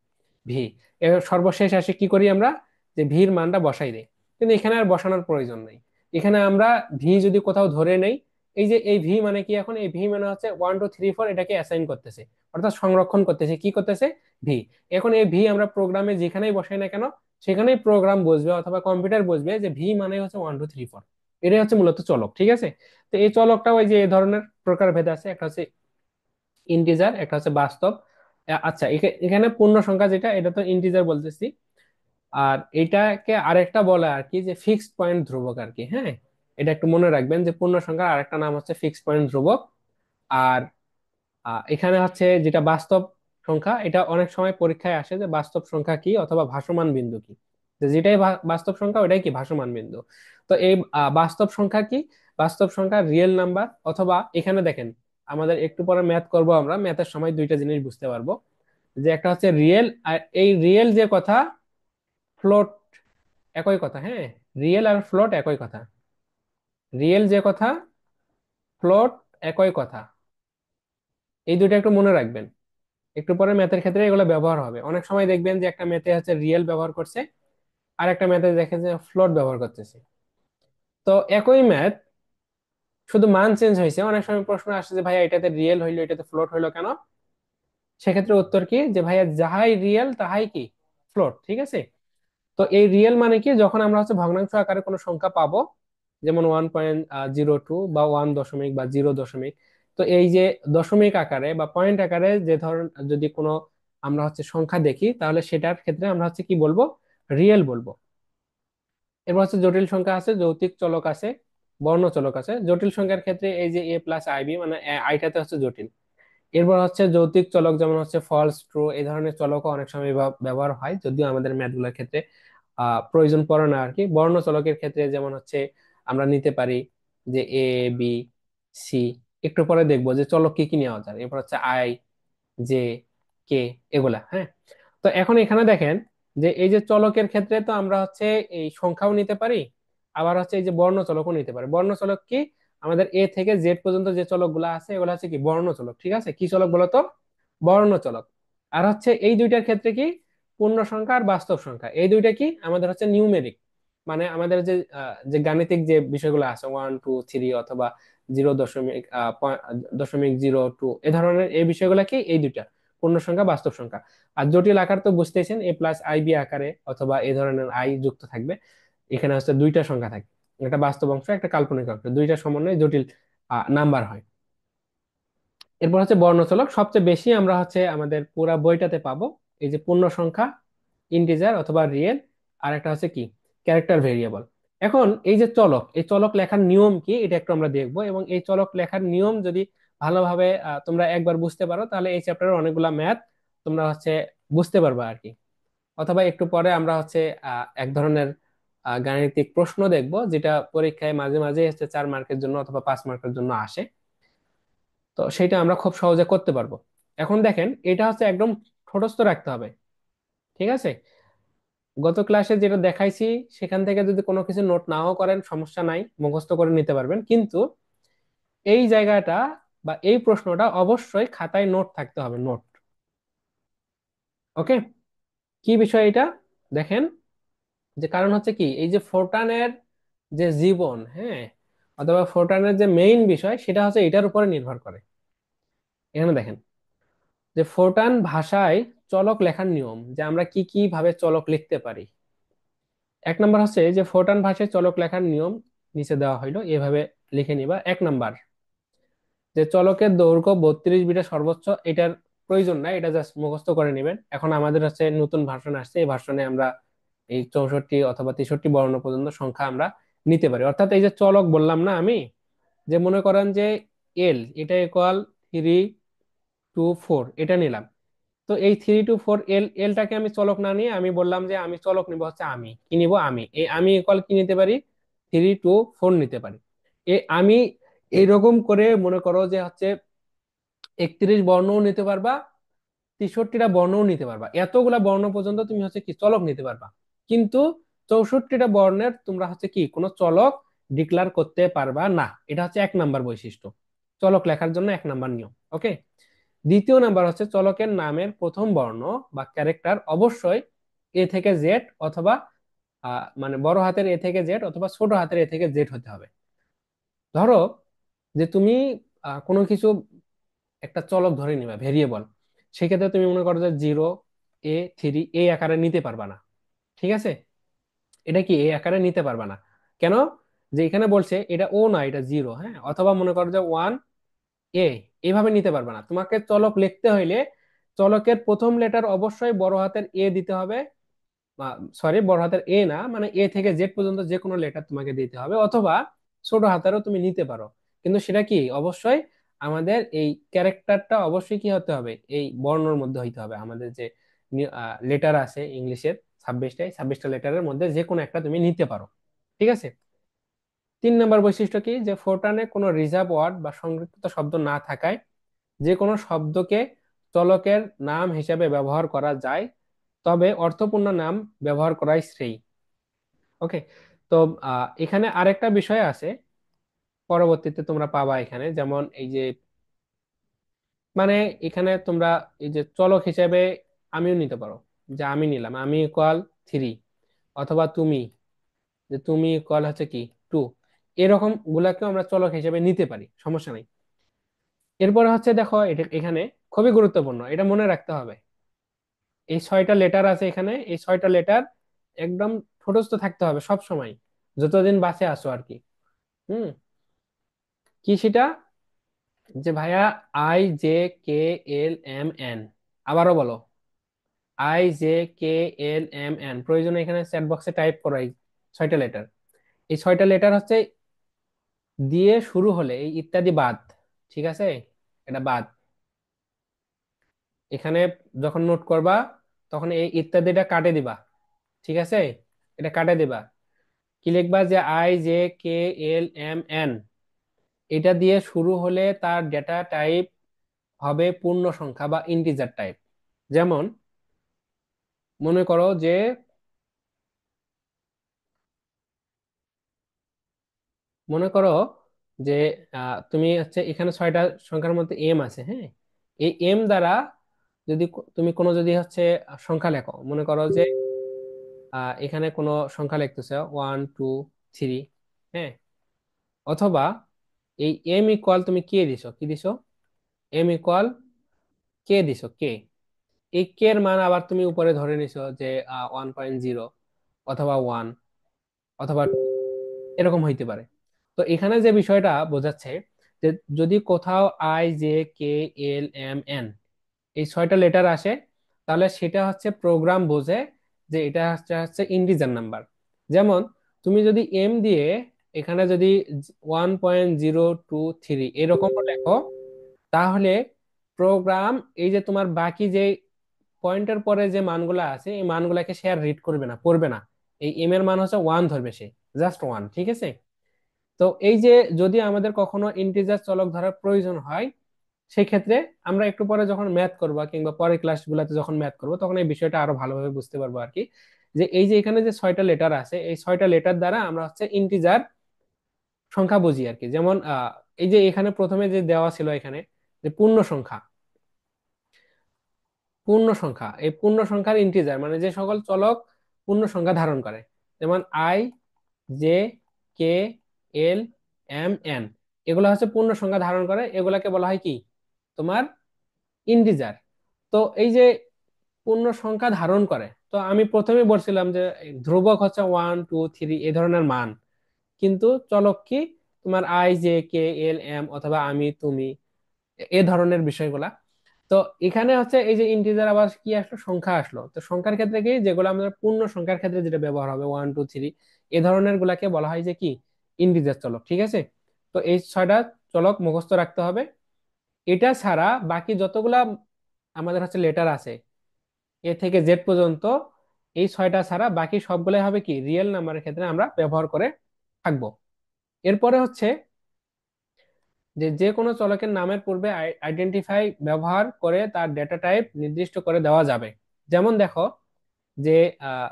ভি। এর সর্বশেষ আসে কি করি আমরা, যে ভির মানটা বসাই দেই। কিন্তু এখানে আর বসানোর প্রয়োজন নেই। এখানে আমরা ভি যদি কোথাও ধরে নেই, এই যে এই ভি মানে কি, এখন এই ভি মানে হচ্ছে 1 2 3 4 এটাকে অ্যাসাইন করতেছে, অর্থাৎ সংরক্ষণ করতেছে, কি করতেছে, ভি। এখন এই ভি আমরা প্রোগ্রামে যেখানেই বসাই না কেন, সেখানেই প্রোগ্রাম বুঝবে অথবা কম্পিউটার বুঝবে যে ভি মানে হচ্ছে 1 2 3 4। এটাই হচ্ছে মূলত চলক, ঠিক আছে। তো এই চলকটা ওই যে এই ধরনের প্রকারভেদ আছে, একটা হচ্ছে ইন্টিজার, একটা হচ্ছে বাস্তব। আচ্ছা, এখানে পূর্ণ সংখ্যা যেটা, এটা তো ইন্টিজার বলতেছি। আর এটাকে আরেকটা বলে আর কি, যে ফিক্সড পয়েন্ট ধ্রুবক আর কি। হ্যাঁ, এটা একটু মনে রাখবেন যে পূর্ণ সংখ্যার আরেকটা নাম হচ্ছে ফিক্সড পয়েন্ট ধ্রুবক। আর এখানে হচ্ছে যেটা বাস্তব সংখ্যা, এটা অনেক সময় পরীক্ষায় আসে যে বাস্তব সংখ্যা কি অথবা ভাসমান বিন্দু কি। যে যেটাই বাস্তব সংখ্যা ওটাই কি ভাসমান বিন্দু। তো এই বাস্তব সংখ্যা কি, বাস্তব সংখ্যা রিয়েল নাম্বার, অথবা এখানে দেখেন আমাদের একটু পরে ম্যাথ করব, আমরা ম্যাথের সময় দুইটা জিনিস বুঝতে পারবো, যে একটা হচ্ছে রিয়েল, আর এই রিয়েল যে কথা, ফ্লোট একই কথা। হ্যাঁ, রিয়েল আর ফ্লোট একই কথা। রিয়েল যে কথা, ফ্লোট একই কথা। এই দুটো একটু মনে রাখবেন। একটু পরে ম্যাথের ক্ষেত্রে এগুলো ব্যবহার হবে। অনেক সময় দেখবেন যে একটা ম্যাথে হচ্ছে রিয়েল ব্যবহার করছে, আর একটা ম্যাথে দেখেন যে ফ্লোট ব্যবহার করতেছে। তো একই ম্যাথ, শুধু মান চেঞ্জ হয়েছে। অনেক সময় প্রশ্ন আসে যে ভাইয়া এটাতে রিয়েল হইলো এটাতে ফ্লোট হইলো কেন। সেক্ষেত্রে উত্তর কি, যে ভাইয়া যাহাই রিয়েল তাহাই কি ফ্লোট, ঠিক আছে। তো এই রিয়েল মানে কি, যখন আমরা হচ্ছে ভগ্নাংশ আকারে কোনো সংখ্যা পাবো, যেমন 1.02 বা 1 দশমিক বা 0 দশমিক। তো এই যে দশমিক আকারে বা পয়েন্ট আকারে যে ধরুন যদি কোনো আমরা হচ্ছে সংখ্যা দেখি, তাহলে সেটার ক্ষেত্রে আমরা হচ্ছে কি বলবো, রিয়েল বলবো। এরপর হচ্ছে জটিল সংখ্যা আছে, যৌতিক চলক আছে, বর্ণ চলক আছে। জটিল সংখ্যার ক্ষেত্রে এই যে a+ib, মানে আইটাতে হচ্ছে জটিল। এরপর হচ্ছে যৌতিক চলক, যেমন হচ্ছে ফলস ট্রু, এই ধরনের চলকও অনেক সময় ব্যবহার হয়, যদিও আমাদের ম্যাথ গুলোর ক্ষেত্রে প্রয়োজন পড়ে না আর কি। বর্ণচলকের ক্ষেত্রে যেমন হচ্ছে আমরা নিতে পারি যে এ, বি, সি। একটু পরে দেখবো যে চলক কি কি নেওয়া যায়। এরপর হচ্ছে আই, জে, কে, এগুলা। হ্যাঁ, তো এখন এখানে দেখেন যে এই যে চলকের ক্ষেত্রে তো আমরা হচ্ছে এই সংখ্যাও নিতে পারি, আবার হচ্ছে এই যে বর্ণ চলকও নিতে পারি। বর্ণ চলক কি, আমাদের এ থেকে জেড পর্যন্ত যে চলক গুলা আছে এগুলো হচ্ছে কি বর্ণ চলক। ঠিক আছে, কি চলক বলতো? বর্ণ চলক। আর হচ্ছে এই দুইটার ক্ষেত্রে কি, পূর্ণ সংখ্যা আর বাস্তব সংখ্যা, এই দুইটা কি আমাদের হচ্ছে নিউমেরিক। মানে আমাদের যে যে গাণিতিক যে বিষয়গুলো আছে 1 2 3 অথবা 0.0.02 এ ধরনের এই বিষয়গুলো কি, এই দুইটা পূর্ণ সংখ্যা বাস্তব সংখ্যা। আর জটিল আকার তো বুঝতেছেন, এ প্লাস আই বি আকারে অথবা এই ধরনের আই যুক্ত থাকবে। এখানে হচ্ছে দুইটা সংখ্যা থাকে, একটা বাস্তব অংশ একটা কাল্পনিক অংশ, দুইটা সমন্বয়ে জটিল নাম্বার হয়। এরপর হচ্ছে বর্ণচলক, সবচেয়ে বেশি আমরা হচ্ছে আমাদের পুরা বইটাতে পাবো এই যে পূর্ণ সংখ্যা, ইন্টিজার অথবা রিয়েল, আর একটা হচ্ছে কি ক্যারেক্টার ভেরিয়েবল। এখন এই যে চলক, এই চলক লেখার নিয়ম কি এটা একটু আমরা দেখবো, এবং এই চলক লেখার নিয়ম যদি ভালোভাবে তোমরা একবার বুঝতে পারো তাহলে এই চ্যাপ্টারের অনেকগুলা ম্যাথ তোমরা হচ্ছে বুঝতে পারবে আর কি। অথবা একটু পরে আমরা হচ্ছে এক ধরনের গাণিতিক প্রশ্ন দেখবো যেটা পরীক্ষায় মাঝে মাঝে হচ্ছে 4 মার্কের জন্য অথবা 5 মার্কের জন্য আসে। তো সেটা আমরা খুব সহজে করতে পারবো। এখন দেখেন এটা হচ্ছে একদম ঠোঁটস্থ রাখতে হবে। ঠিক আছে, গত ক্লাসে যেটা দেখাইছি সেখান থেকে যদি কোনো কিছু নোট নাও করেন সমস্যা নাই, মুখস্থ করে নিতে পারবেন, কিন্তু এই জায়গাটা বা এই প্রশ্নটা অবশ্যই খাতায় নোট থাকতে হবে, নোট। ওকে, কি বিষয় এটা দেখেন, যে কারণ হচ্ছে কি এই যে ফোরটানের যে জীবন, হ্যাঁ, অথবা ফোরটানের যে মেইন বিষয় সেটা হচ্ছে এটার উপরে নির্ভর করে। এখানে দেখেন যে ফোরটান ভাষায় চলক লেখার নিয়ম, যে আমরা কি কি ভাবে চলক লিখতে পারি। 1 নম্বর হচ্ছে যে ফোরটান ভাষায় চলক লেখার নিয়ম নিচে দেওয়া হইলো, এভাবে লিখে নিবা। 1 নম্বর, যে চলকের দৈর্ঘ্য 32 বিটা সর্বোচ্চ, এটার প্রয়োজন নাই, এটা জাস্ট মুখস্থ করে নেবেন। এখন আমাদের হচ্ছে নতুন ভার্সন আসছে, এই ভার্সনে আমরা এই 64 অথবা 63 বর্ণ পর্যন্ত সংখ্যা আমরা নিতে পারি। অর্থাৎ এই যে চলক বললাম না আমি, যে মনে করেন যে এল এটা ইকুয়াল 3 2 4 এটা নিলাম। তো এই 3 2 4 এলটাকে আমি চলক না নিয়ে আমি বললাম যে আমি চলক নিব হচ্ছে, আমি কি নিব, আমি এই আমি ইকুয়াল কি নিতে পারি, 3 2 4 নিতে পারি। আমি এইরকম করে মনে করো যে হচ্ছে 31 বর্ণও নিতে পারবা, 63টা বর্ণও নিতে পারবা, এতগুলা বর্ণ পর্যন্ত তুমি হচ্ছে কি চলক নিতে পারবা। কিন্তু 64টা বর্ণের তোমরা হচ্ছে কি কোনো চলক ডিক্লার করতে পারবা না। এটা হচ্ছে 1 নম্বর বৈশিষ্ট্য, চলক লেখার জন্য 1 নম্বর নিয়ম। ওকে, দ্বিতীয় নাম্বার হচ্ছে চলকের নামের প্রথম বর্ণ বা ক্যারেক্টার অবশ্যই এ থেকে জেড অথবা মানে বড় হাতের এ থেকে জেড অথবা ছোট হাতের এ থেকে জেড হতে হবে। ধরো যে তুমি কোনো কিছু একটা চলক ধরে নিবা ভেরিয়েবল, সেক্ষেত্রে তুমি মনে করো যে 0 A 3 এই আকারে নিতে পারবা না। ঠিক আছে, এটা কি এই আকারে নিতে পারবা না। কেন, যে এখানে বলছে এটা ও না এটা 0, হ্যাঁ, অথবা মনে করো যে 1 A, এইভাবে নিতে পারবা না। তোমাকে চলক লিখতে হইলে চলকের প্রথম লেটার অবশ্যই বড় হাতের এ দিতে হবে, সরি বড় হাতের এ না, মানে এ থেকে জেড পর্যন্ত যে কোনো লেটার তোমাকে দিতে হবে, অথবা ছোট হাতেরও তুমি নিতে পারো। কিন্তু সেটা কি অবশ্যই আমাদের এই ক্যারেক্টারটা অবশ্যই কি হতে হবে, এই বর্ণর মধ্যে হইতে হবে। আমাদের যে লেটার আছে ইংলিশের 26টা লেটারের মধ্যে যে কোনো একটা তুমি নিতে পারো। ঠিক আছে, 3 নম্বর বৈশিষ্ট্য কি, যে ফোরটানে কোনো রিজার্ভ ওয়ার্ড বা সংরক্ষিত শব্দ না থাকায় যে কোনো শব্দকে চলকের নাম হিসেবে ব্যবহার করা যায়, তবে অর্থপূর্ণ নাম ব্যবহার করাই শ্রেয়। ওকে, তো এখানে আরেকটা বিষয় আছে, পরবর্তীতে তোমরা পাবা এখানে, যেমন এই যে মানে এখানে তোমরা এই যে চলক হিসেবে আমিও নিতে পারো, যে আমি নিলাম আমি ইকুয়াল 3, অথবা তুমি, যে তুমি ইকুয়াল হচ্ছে কি 2, এরকম গুলাকেও আমরা চলক হিসেবে নিতে পারি, সমস্যা নাই। এরপরে হচ্ছে দেখো এটা এখানে খুবই গুরুত্বপূর্ণ, এটা মনে রাখতে হবে। এই 6টা লেটার আছে এখানে, এই 6টা লেটার একদম ঠোঁটস্থ থাকতে হবে সব সময়, যতদিন বাঁচে আসো আর কি। হুম, কি সেটা, যে ভাইয়া IJKLMN, আবারও বলো IJKLMN, প্রয়োজনে এখানে চ্যাট বক্সে টাইপ করো এই 6টা লেটার। এই 6টা লেটার হচ্ছে দিয়ে শুরু হলে এই ইত্যাদি বাদ। ঠিক আছে, এটা বাদ। এখানে যখন নোট করবা তখন এই ইত্যাদিটা কাটে দিবা। ঠিক আছে, এটা কাটে দিবা। কি লিখবা যে IJKLMN, এটা দিয়ে শুরু হলে তার ডেটা টাইপ হবে পূর্ণ সংখ্যা বা ইন্টিজার টাইপ। যেমন মনে করো যে মনে করো যে তুমি হচ্ছে এখানে 6টা সংখ্যার মধ্যে এম আছে, হ্যাঁ। এই এম দ্বারা যদি তুমি কোনো যদি হচ্ছে সংখ্যা লেখো, মনে করো যে এখানে কোনো সংখ্যা লিখতেছে 1 2 3, হ্যাঁ। অথবা এই এম ইকুয়াল তুমি কে দিছো, কি দিছো, এম ইকুয়াল কে দিছো, কে। এই কে এর মান আবার তুমি উপরে ধরে নিছো যে 1.0 অথবা 1 অথবা 2, এরকম হইতে পারে। তো এখানে যে বিষয়টা বোঝাচ্ছে যে যদি কোথাও IJKLMN এই 6টা লেটার আসে, তাহলে সেটা হচ্ছে প্রোগ্রাম বোঝে যে এটা হচ্ছে হচ্ছে ইন্টিজার নাম্বার। যেমন তুমি যদি এম দিয়ে এখানে যদি 1.023 এরকম লেখো, তাহলে প্রোগ্রাম এই যে তোমার বাকি যে পয়েন্টের পরে যে মানগুলা আছে এই মানগুলাকে সে আর রিড করবে না, পড়বে না। এই এম এর মান হচ্ছে 1 ধরবে সে, জাস্ট 1, ঠিক আছে। তো এই যে যদি আমাদের কখনো ইন্টিজার চলক ধরার প্রয়োজন হয়, সেই ক্ষেত্রে আমরা একটু পরে যখন ম্যাথ করবো কিংবা পরের ক্লাসগুলোতে যখন ম্যাথ করবো তখন এই বিষয়টা আরো ভালোভাবে বুঝতে পারবো আর কি। যে এই যে এখানে যে 6টা লেটার আছে এই 6টা লেটার দ্বারা আমরা হচ্ছে ইন্টিজার সংখ্যা বুঝি আর কি। যেমন এই যে এখানে প্রথমে যে দেওয়া ছিল এখানে যে পূর্ণ সংখ্যা, পূর্ণ সংখ্যা, এই পূর্ণ সংখ্যার ইন্টিজার মানে যে সকল চলক পূর্ণ সংখ্যা ধারণ করে, যেমন IJKLMN, এগুলো হচ্ছে পূর্ণ সংখ্যা ধারণ করে, এগুলাকে বলা হয় কি তোমার ইন্টিজার। তো এই যে পূর্ণ সংখ্যা ধারণ করে, তো আমি প্রথমে বলছিলাম যে ধ্রুবক হচ্ছে 1 2 3 এই ধরনের মান, কিন্তু চলক কি তোমার IJKLM অথবা আমি তুমি, এ ধরনের বিষয়গুলা। তো এখানে হচ্ছে এই যে ইন্টিজার আবার কি আসলো, সংখ্যা আসলো। তো সংখ্যার ক্ষেত্রে কি যেগুলো আমাদের পূর্ণ সংখ্যার ক্ষেত্রে যেটা ব্যবহার হবে 1 2 3 এ ধরনের গুলাকে বলা হয় যে কি ইন্টিজার চলক, ঠিক আছে। তো এই 6টা চলক মুখস্থ রাখতে হবে। এটা ছাড়া বাকি যতগুলা আমাদের হচ্ছে লেটার আছে এ থেকে জেড পর্যন্ত, এই 6টা ছাড়া বাকি সবগুলাই হবে কি রিয়েল নাম্বারের ক্ষেত্রে আমরা ব্যবহার করে থাকবো। এরপরে হচ্ছে যে যে কোনো চলকের নামের পূর্বে আইডেন্টিফাই ব্যবহার করে তার ডেটা টাইপ নির্দিষ্ট করে দেওয়া যাবে। যেমন দেখো যে আহ,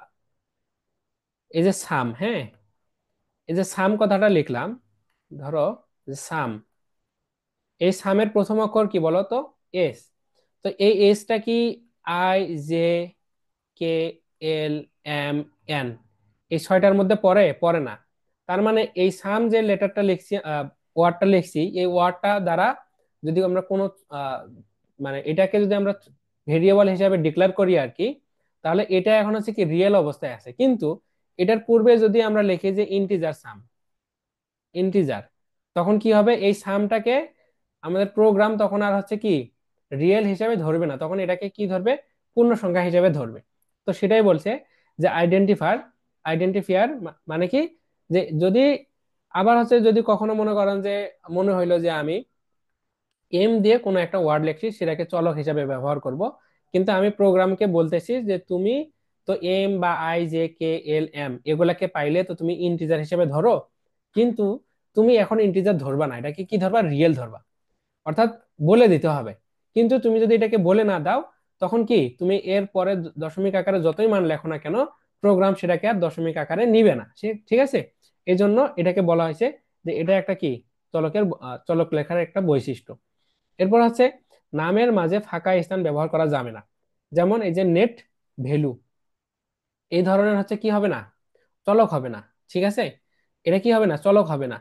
এই যে সাম, হ্যাঁ, এই যে সাম কথাটা লিখলাম, ধরো যে সাম, এই সামের প্রথম অক্ষর কি বলো তো, এস। তো এই এসটা কি IJKLM এন এই 6টার মধ্যে পড়ে, পড়ে না। তার মানে এই সাম যে লেটারটা লিখছি, ওয়ার্ডটা লিখছি, এই ওয়ার্ডটা দ্বারা যদি আমরা কোনো আহ, মানে এটাকে যদি আমরা ভেরিয়েবল হিসাবে ডিক্লেয়ার করি আর কি, তাহলে এটা এখন হচ্ছে কি রিয়েল অবস্থায় আছে। কিন্তু এটার পূর্বে যদি আমরা লিখি যে ইন্টিজার সাম, ইন্টিজার, তখন কি হবে, এই সামটাকে আমাদের প্রোগ্রাম তখন আর হচ্ছে কি রিয়েল হিসাবে ধরবে না, তখন এটাকে কি ধরবে, পূর্ণ সংখ্যা হিসাবে ধরবে। তো সেটাই বলছে যে আইডেন্টিফায়ার মানে কি, যে যদি আবার হচ্ছে যদি কখনো মনে করেন যে মনে হইলো যে আমি এম দিয়ে কোনো একটা ওয়ার্ড লিখছি সেটাকে চলক হিসাবে ব্যবহার করব, কিন্তু আমি প্রোগ্রামকে বলতেছি যে তুমি তো এম বা IJKLM এগুলাকে পাইলে তো তুমি ইন্টিজার হিসেবে ধরো, কিন্তু তুমি এখন ইন্টিজার ধরবা না, এটাকে কি ধরবা, রিয়েল ধরবা। অর্থাৎ বলে দিতে হবে। কিন্তু তুমি যদি এটাকে বলে না দাও, তখন কি তুমি এর পরে দশমিক আকারে যতই মান লেখো না কেন প্রোগ্রাম সেটাকে আর দশমিক আকারে নিবে না সে, ঠিক আছে। এই জন্য এটাকে বলা হয়েছে যে এটা একটা কি চলকের চলক লেখার একটা বৈশিষ্ট্য। এরপর হচ্ছে নামের মাঝে ফাঁকা স্থান ব্যবহার করা যাবে না। যেমন এই যে নেট ভ্যালু, এই ধরনের হচ্ছে কি হবে না, চলক হবে না, ঠিক আছে। এটা কি হবে না, চলক হবে না।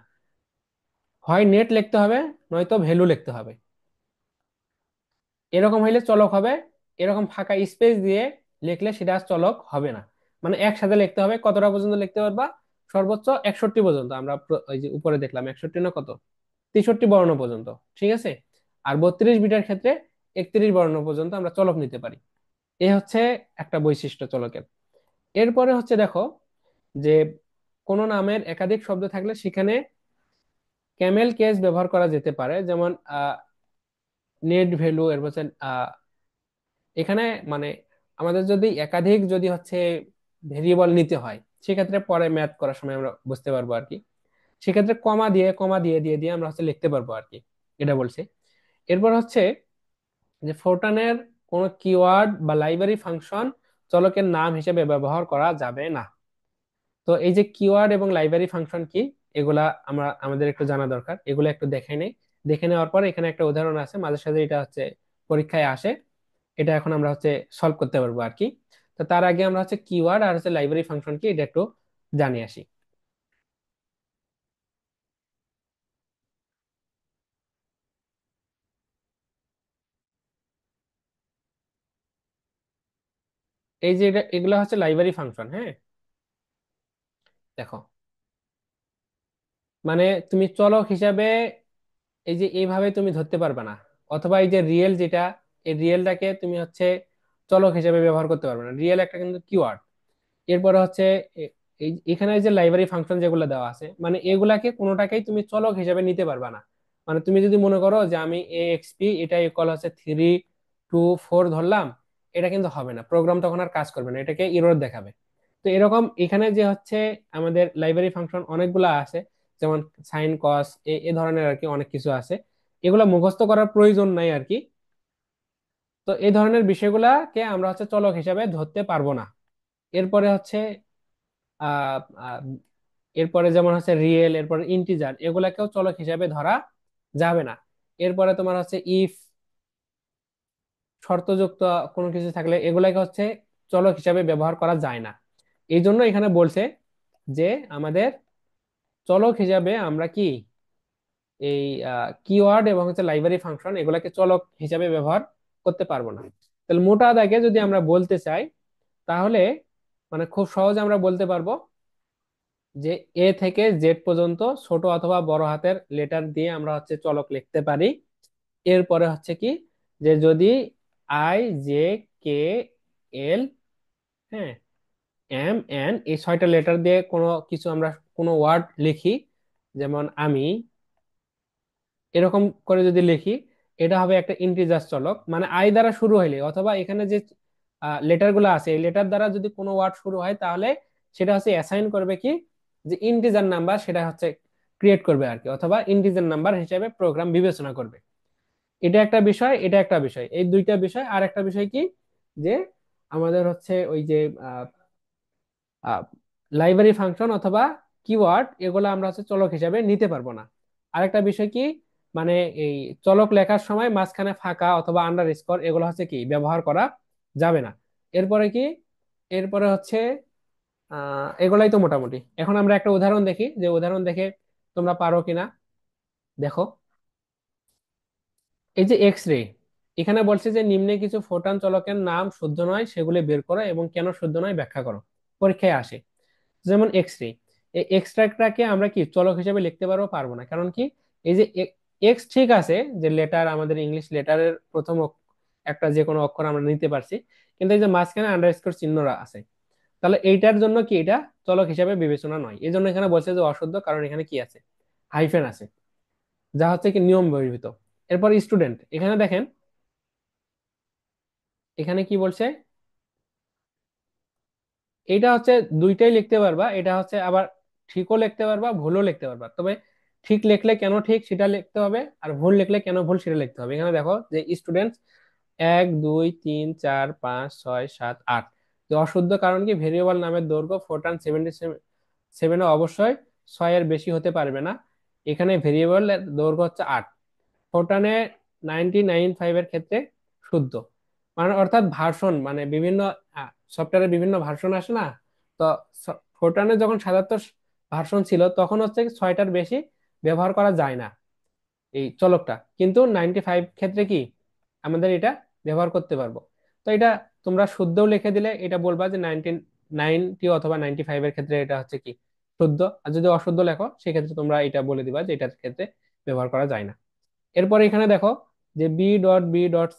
হয় নেট লিখতে হবে, নয়তো ভ্যালু লিখতে হবে, এরকম হইলে চলক হবে। এরকম ফাঁকা স্পেস দিয়ে লিখলে সেটা আর চলক হবে না। মানে একসাথে লিখতে হবে, কতটা পর্যন্ত লিখতে পারবা, সর্বোচ্চ 61 পর্যন্ত। আমরা ওই যে উপরে দেখলাম 61 না কত, 63 বর্ণ পর্যন্ত, ঠিক আছে। আর 32 বিটার ক্ষেত্রে 31 বর্ণ পর্যন্ত আমরা চলক নিতে পারি। এ হচ্ছে একটা বৈশিষ্ট্য চলকের। এরপরে হচ্ছে দেখো যে কোন নামের একাধিক শব্দ থাকলে সেখানে ক্যামেল কেস ব্যবহার করা যেতে পারে। যেমন নেট ভ্যালু, এর বলছে এখানে মানে আমাদের যদি একাধিক যদি হচ্ছে ভেরিয়েবল নিতে হয়, সেক্ষেত্রে পরে ম্যাথ করার সময় আমরা বুঝতে পারবো আর কি। সেক্ষেত্রে কমা দিয়ে দিয়ে দিয়ে আমরা হচ্ছে লিখতে পারবো আর কি, এটা বলছে। এরপর হচ্ছে যে ফোরটানের কোনো কিওয়ার্ড বা লাইব্রেরি ফাংশন চলকের নাম হিসেবে ব্যবহার করা যাবে না। তো এই যে কিওয়ার্ড এবং লাইব্রেরি ফাংশন কি, এগুলা আমাদের একটু জানা দরকার। এগুলো একটু দেখে নেই। দেখে নেওয়ার পর এখানে একটা উদাহরণ আছে, মাঝে সাঝে এটা হচ্ছে পরীক্ষায় আসে। এটা এখন আমরা হচ্ছে সলভ করতে পারবো আর কি। তো তার আগে আমরা হচ্ছে কিওয়ার্ড আর হচ্ছে লাইব্রেরি ফাংশন কি, এটা একটু জানিয়ে আসি। এই যে এগুলো হচ্ছে লাইব্রেরি ফাংশন, হ্যাঁ। দেখো, মানে তুমি চলক হিসাবে এই যে এইভাবে তুমি ধরতে পারবে না, অথবা এই যে রিয়েল যেটা, এই রিয়েলটাকে তুমি হচ্ছে চলক হিসেবে ব্যবহার করতে পারবে না। রিয়েল একটা কিন্তু কিওয়ার্ড। এরপরে হচ্ছে এখানে যে লাইব্রেরি ফাংশন যেগুলো দেওয়া আছে, মানে এগুলাকে কোনোটাকেই তুমি চলক হিসেবে নিতে পারবা না। মানে তুমি যদি মনে করো যে আমি এ এক্স পি এটা ইকুয়াল হচ্ছে 3 2 4 ধরলাম, এটা কিন্তু হবে না, প্রোগ্রাম তখন আর কাজ করবে না, এটাকে ইরর দেখাবে। তো এরকম এখানে যে হচ্ছে আমাদের লাইব্রেরি ফাংশন অনেকগুলা আছে, যেমন সাইন কস এ ধরনের আর কি, অনেক কিছু আছে। এগুলা মুখস্থ করার প্রয়োজন নাই আর কি। তো এই ধরনের বিষয়গুলাকে আমরা হচ্ছে চলক হিসাবে ধরতে পারবো না। এরপরে হচ্ছে আহ আহ, এরপরে যেমন হচ্ছে রিয়েল, এরপরে ইন্টিজার, এগুলাকেও চলক হিসাবে ধরা যাবে না। এরপরে তোমার হচ্ছে ইফ, শর্তযুক্ত কোনো কিছু থাকলে এগুলাকে হচ্ছে চলক হিসাবে ব্যবহার করা যায় না। এই জন্য এখানে বলছে যে আমাদের চলক হিসাবে আমরা কি এই কিওয়ার্ড এবং হচ্ছে লাইব্রেরি ফাংশন এগুলাকে চলক হিসাবে ব্যবহার করতে পারবো না। তাহলে মোটা দাগে যদি আমরা বলতে চাই, তাহলে মানে খুব সহজে আমরা বলতে পারবো যে এ থেকে জেড পর্যন্ত ছোট অথবা বড় হাতের লেটার দিয়ে আমরা হচ্ছে চলক লিখতে পারি। এরপরে হচ্ছে কি, যে যদি আই, জে, কে, এল, হ্যাঁ, এম, এন, এই 6টা লেটার দিয়ে কোনো কিছু আমরা কোনো ওয়ার্ড লিখি, যেমন আমি, এরকম করে যদি লিখি, এটা হবে একটা ইন্টিজার চলক। মানে আই দ্বারা শুরু হইলে, অথবা এখানে যে লেটার গুলো আছে এই লেটার দ্বারা যদি কোনো ওয়ার্ড শুরু হয়, তাহলে সেটা হচ্ছে অ্যাসাইন করবে কি, যে ইন্টিজার নাম্বার, সেটা হচ্ছে ক্রিয়েট করবে আর কি, অথবা ইন্টিজার নাম্বার হিসেবে প্রোগ্রাম বিবেচনা করবে। এটা একটা বিষয়, এটা একটা বিষয়, এই দুইটা বিষয়। আর একটা বিষয় কি, যে আমাদের হচ্ছে ওই যে লাইব্রেরি ফাংশন অথবা কিওয়ার্ড, এগুলো আমরা হচ্ছে চলক হিসাবে নিতে পারবো না। আরেকটা বিষয় কি, মানে এই চলক লেখার সময় মাঝখানে ফাঁকা অথবা আন্ডার স্কোর এগুলো হচ্ছে কি ব্যবহার করা যাবে না। এরপরে কি, এরপরে হচ্ছে এগুলাই তো মোটামুটি। এখন আমরা একটা উদাহরণ দেখি, যে উদাহরণ দেখে তোমরা পারো কিনা দেখো। এই যে এক্স রে, এখানে বলছে যে নিম্নে কিছু ফোটন চলকের নাম শুদ্ধ নয় সেগুলি বের করো এবং কেন শুদ্ধ নয় ব্যাখ্যা করো। পরীক্ষায় আসে। যেমন এক্স রে, এই এক্সট্রাটাকে আমরা কি চলক হিসেবে লিখতে পারবো, পারবো না। কারণ কি, এই যে এক্স ঠিক আছে, যে লেটার আমাদের ইংলিশ লেটারের প্রথম একটা যে কোনো অক্ষর আমরা নিতে পারছি, কিন্তু এই যে মাঝখানে আন্ডারস্কোর চিহ্নরা আছে, তাহলে এইটার জন্য কি এটা চলক হিসাবে বিবেচনা নয়। এই জন্য এখানে বলছে যে অশুদ্ধ, কারণ এখানে কি আছে, হাইফেন আছে, যা হচ্ছে কি নিয়ম বহির্ভূত। এরপর স্টুডেন্ট, এখানে দেখেন, এখানে কি বলছে, এটা হচ্ছে দুইটাই লিখতে পারবা, এটা হচ্ছে আবার ঠিকও লিখতে পারবা, ভুলও লিখতে পারবা। তবে ঠিক লিখলে কেন ঠিক সেটা লিখতে হবে, আর ভুল লিখলে কেন ভুল সেটা লিখতে হবে। এখানে দেখো যে স্টুডেন্ট 1 2 3 4 5 6 7 8, যে অশুদ্ধ কারণ কি, ভেরিয়েবল নামের দৈর্ঘ্য ফোরটান 77 অবশ্যই 6 এর বেশি হতে পারবে না। এখানে ভেরিয়েবল দৈর্ঘ্য হচ্ছে 8। ফোরটানে 99.5 এর ক্ষেত্রে শুদ্ধ। মানে অর্থাৎ ভার্সন, মানে বিভিন্ন সফটওয়্যারের বিভিন্ন ভার্সন আসে না, তো ফোরটানে যখন 77 ভার্সন ছিল, তখন হচ্ছে 6টার বেশি ব্যবহার করা যায় না এই চলকটা, কিন্তু 95 ক্ষেত্রে কি আমাদের এটা ব্যবহার করতে পারবো। তো এটা তোমরা শুদ্ধও লিখে দিলে এটা বলবা যে 90 অথবা 95 এর ক্ষেত্রে এটা হচ্ছে কি শুদ্ধ। আর যদি অশুদ্ধ লেখো সেক্ষেত্রে তোমরা এটা বলে দিবা যে এটার ক্ষেত্রে ব্যবহার করা যায় না। এরপর এখানে দেখো যে বি ডট,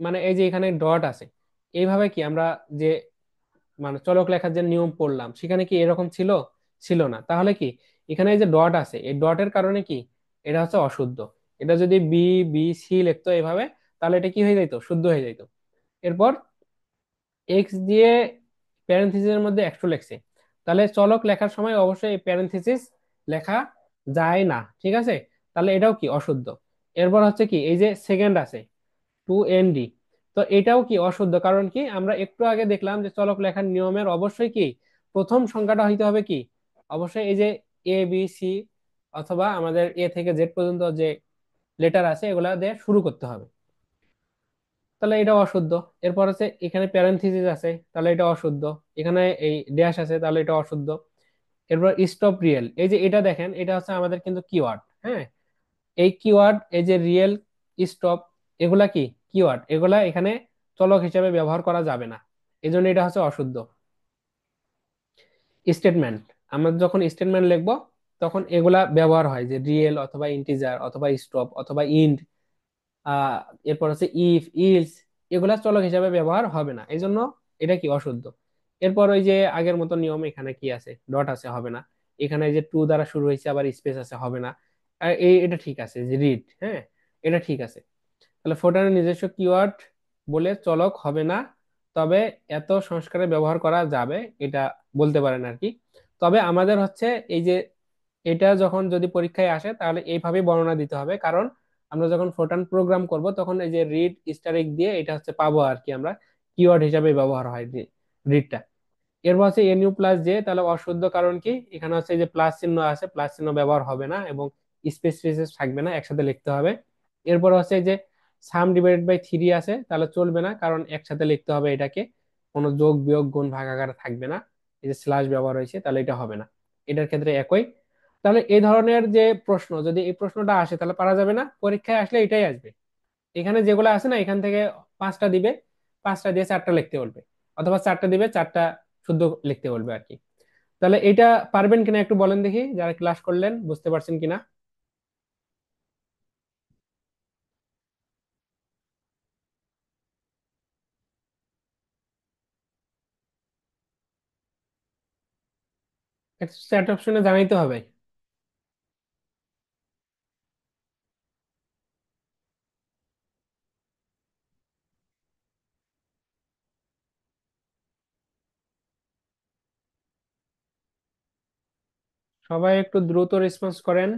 মানে এই যে এখানে ডট আছে, এইভাবে কি আমরা যে মানে চলক লেখার যে নিয়ম পড়লাম সেখানে কি এরকম ছিল, ছিল না। তাহলে কি এখানে এই যে ডট আছে, এই ডটের কারণে কি এটা হচ্ছে অশুদ্ধ। এটা যদি বি বি সি লিখতো এভাবে, তাহলে এটা কি হয়ে যাইতো, শুদ্ধ হয়ে যাইতো। এরপর এক্স দিয়ে প্যারেন্থিসিসের মধ্যে একশো লেখছে, তাহলে চলক লেখার সময় অবশ্যই প্যারেনথেসিস লেখা যায় না, ঠিক আছে? তাহলে এটাও কি অশুদ্ধ। এরপর হচ্ছে কি এই যে সেকেন্ড আছে 2ND, তো এটাও কি অশুদ্ধ, কারণ কি আমরা একটু আগে দেখলাম যে চলক লেখার নিয়মের অবশ্যই কি প্রথম সংখ্যাটা হইতে হবে কি, অবশ্যই এই যে ABC, অথবা আমাদের A থেকে Z পর্যন্ত যে লেটার আছে এগুলা দিয়ে শুরু করতে হবে। তাহলে এটা অশুদ্ধ। এরপর হচ্ছে এখানে প্যারেনথিসিস আছে, তাহলে এটা অশুদ্ধ। এখানে এই ড্যাশ আছে, তাহলে এটা অশুদ্ধ। এরপর স্টপ রিয়েল, এই যে এটা দেখেন, এটা হচ্ছে আমাদের কিন্তু কিওয়ার্ড, হ্যাঁ। এই কিওয়ার্ড, এই যে রিয়েল, স্টপ, এগুলা কি কিওয়ার্ড, এগুলা এখানে চলক হিসাবে ব্যবহার করা যাবে না, এই জন্য এটা হচ্ছে অশুদ্ধ। স্টেটমেন্ট, আমরা যখন স্টেটমেন্ট লিখবো তখন এগুলা ব্যবহার হয়, যে রিয়েল অথবা ইন্টিজার অথবা স্টপ অথবা ইন্ট, আহ এরপর হচ্ছে ইফ ইলস, এগুলা চলক হিসাবে ব্যবহার হবে না, এই জন্য এটা কি অশুদ্ধ। এরপর ওই যে আগের মতো নিয়ম, এখানে কি আছে, ডট আছে, হবে না। এখানে এই যে টু দ্বারা শুরু হয়েছে আবার স্পেস আছে, হবে না। আর এটা ঠিক আছে, যে রিড, হ্যাঁ, এটা ঠিক আছে। তাহলে ফোটানের নিজস্ব কিওয়ার্ড বলে চলক হবে না, তবে এত সংস্কারে ব্যবহার করা যাবে, এটা বলতে পারেন আর কি। তবে আমাদের হচ্ছে এই যে এটা যখন যদি পরীক্ষায় আসে তাহলে এইভাবে বর্ণনা দিতে হবে, কারণ আমরা যখন ফোটান প্রোগ্রাম করব তখন এই যে রিড স্টারিক দিয়ে এটা হচ্ছে পাবো আর কি, আমরা কিওয়ার্ড হিসাবে ব্যবহার হয় রিডটা। এরপর হচ্ছে NU+J, তাহলে অশুদ্ধ, কারণ কি এখানে হচ্ছে এই যে প্লাস চিহ্ন আছে, প্লাস চিহ্ন ব্যবহার হবে না, এবং স্পেস স্পেসেস থাকবে না, একসাথে লিখতে হবে। এরপর হচ্ছে এই যে সাম ডিভাইডেড বাই 3 আছে, তাহলে চলবে না, কারণ একসাথে লিখতে হবে এটাকে, কোনো যোগ বিয়োগ গুণ ভাগাকার থাকবে না। এই যে স্ল্যাশ ব্যবহার হয়েছে, তাহলে এটা হবে না। এটার ক্ষেত্রে একই। তাহলে এই ধরনের যে প্রশ্ন, যদি এই প্রশ্নটা আসে তাহলে পারা যাবে না, পরীক্ষায় আসলে এটাই আসবে। এখানে যেগুলো আছে না, এখান থেকে পাঁচটা দিবে, পাঁচটা দিয়ে চারটা লিখতে বলবে, অথবা চারটা দিবে, চারটা শুদ্ধ লিখতে বলবে আর কি। তাহলে এটা পারবেন কিনা একটু বলেন দেখি, যারা ক্লাস করলেন বুঝতে পারছেন কিনা। চ্যাট অপশনে জানাইতে হবে। সবাই একটু দ্রুত রেসপন্স করেন।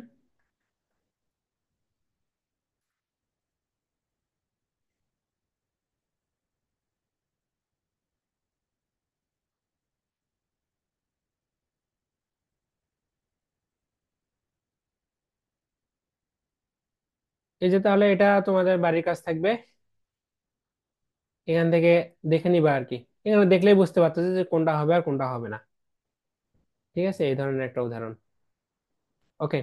এই যে তাহলে এটা তোমাদের বাড়ির কাজ থাকবে, এখান থেকে দেখে নিবা আর কি। এখানে দেখলেই বুঝতে পারতেছে যে কোনটা হবে আর কোনটা হবে না। ঠিক আছে, এই ধরনের একটা উদাহরণ। ওকে।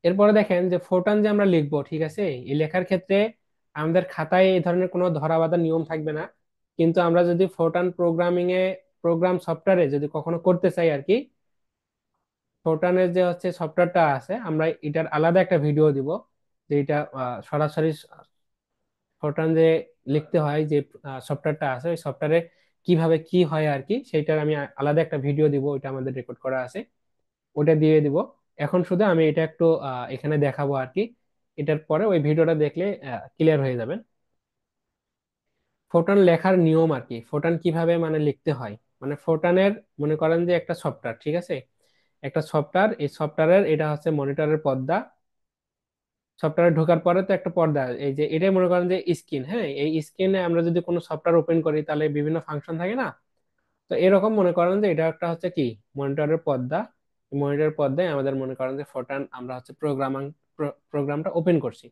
এরপরে দেখেন যে ফোরটান যে আমরা লিখবো, ঠিক আছে, এই লেখার ক্ষেত্রে আমাদের খাতায় এই ধরনের কোনো ধরা বাঁধা নিয়ম থাকবে না। কিন্তু আমরা যদি ফোরটান প্রোগ্রামিং এ, প্রোগ্রাম সফটওয়্যারে যদি কখনো করতে চাই আর কি, ফোরটানের যে হচ্ছে সফটওয়্যারটা আছে, আমরা এটার আলাদা একটা ভিডিও দিব, যে এটা সরাসরি ফোরটান যে লিখতে হয়, যে সফটওয়্যারটা আছে ওই সফটওয়্যারে কিভাবে কি হয় আর কি, সেইটার আমি আলাদা একটা ভিডিও দিব, ওইটা আমাদের রেকর্ড করা আছে, ওটা দিয়ে দিব। এখন শুধু আমি এটা একটু এখানে দেখাবো আর কি। এটার পরে ওই ভিডিওটা দেখলে ক্লিয়ার হয়ে যাবেন। ফোটান লেখার নিয়ম আর কি, ফোটান কিভাবে মানে লিখতে হয়। মানে ফোটানের, মনে করেন যে একটা সফটওয়্যার, ঠিক আছে, একটা সফটওয়্যার, এই সফটওয়্যারের এটা হচ্ছে মনিটরের পর্দা। সফটওয়্যারে ঢোকার পরে তো একটা পর্দা, এই যে এটাই মনে করেন যে স্ক্রিন, হ্যাঁ, এই স্ক্রিনে আমরা যদি কোনো সফটওয়্যার ওপেন করি তাহলে বিভিন্ন ফাংশন থাকে না। তো এরকম মনে করেন যে এটা একটা হচ্ছে কি মনিটরের পর্দা। মনিটরের পর্দায় আমাদের মনে করেন যে ফোটান আমরা হচ্ছে প্রোগ্রামটা ওপেন করছি।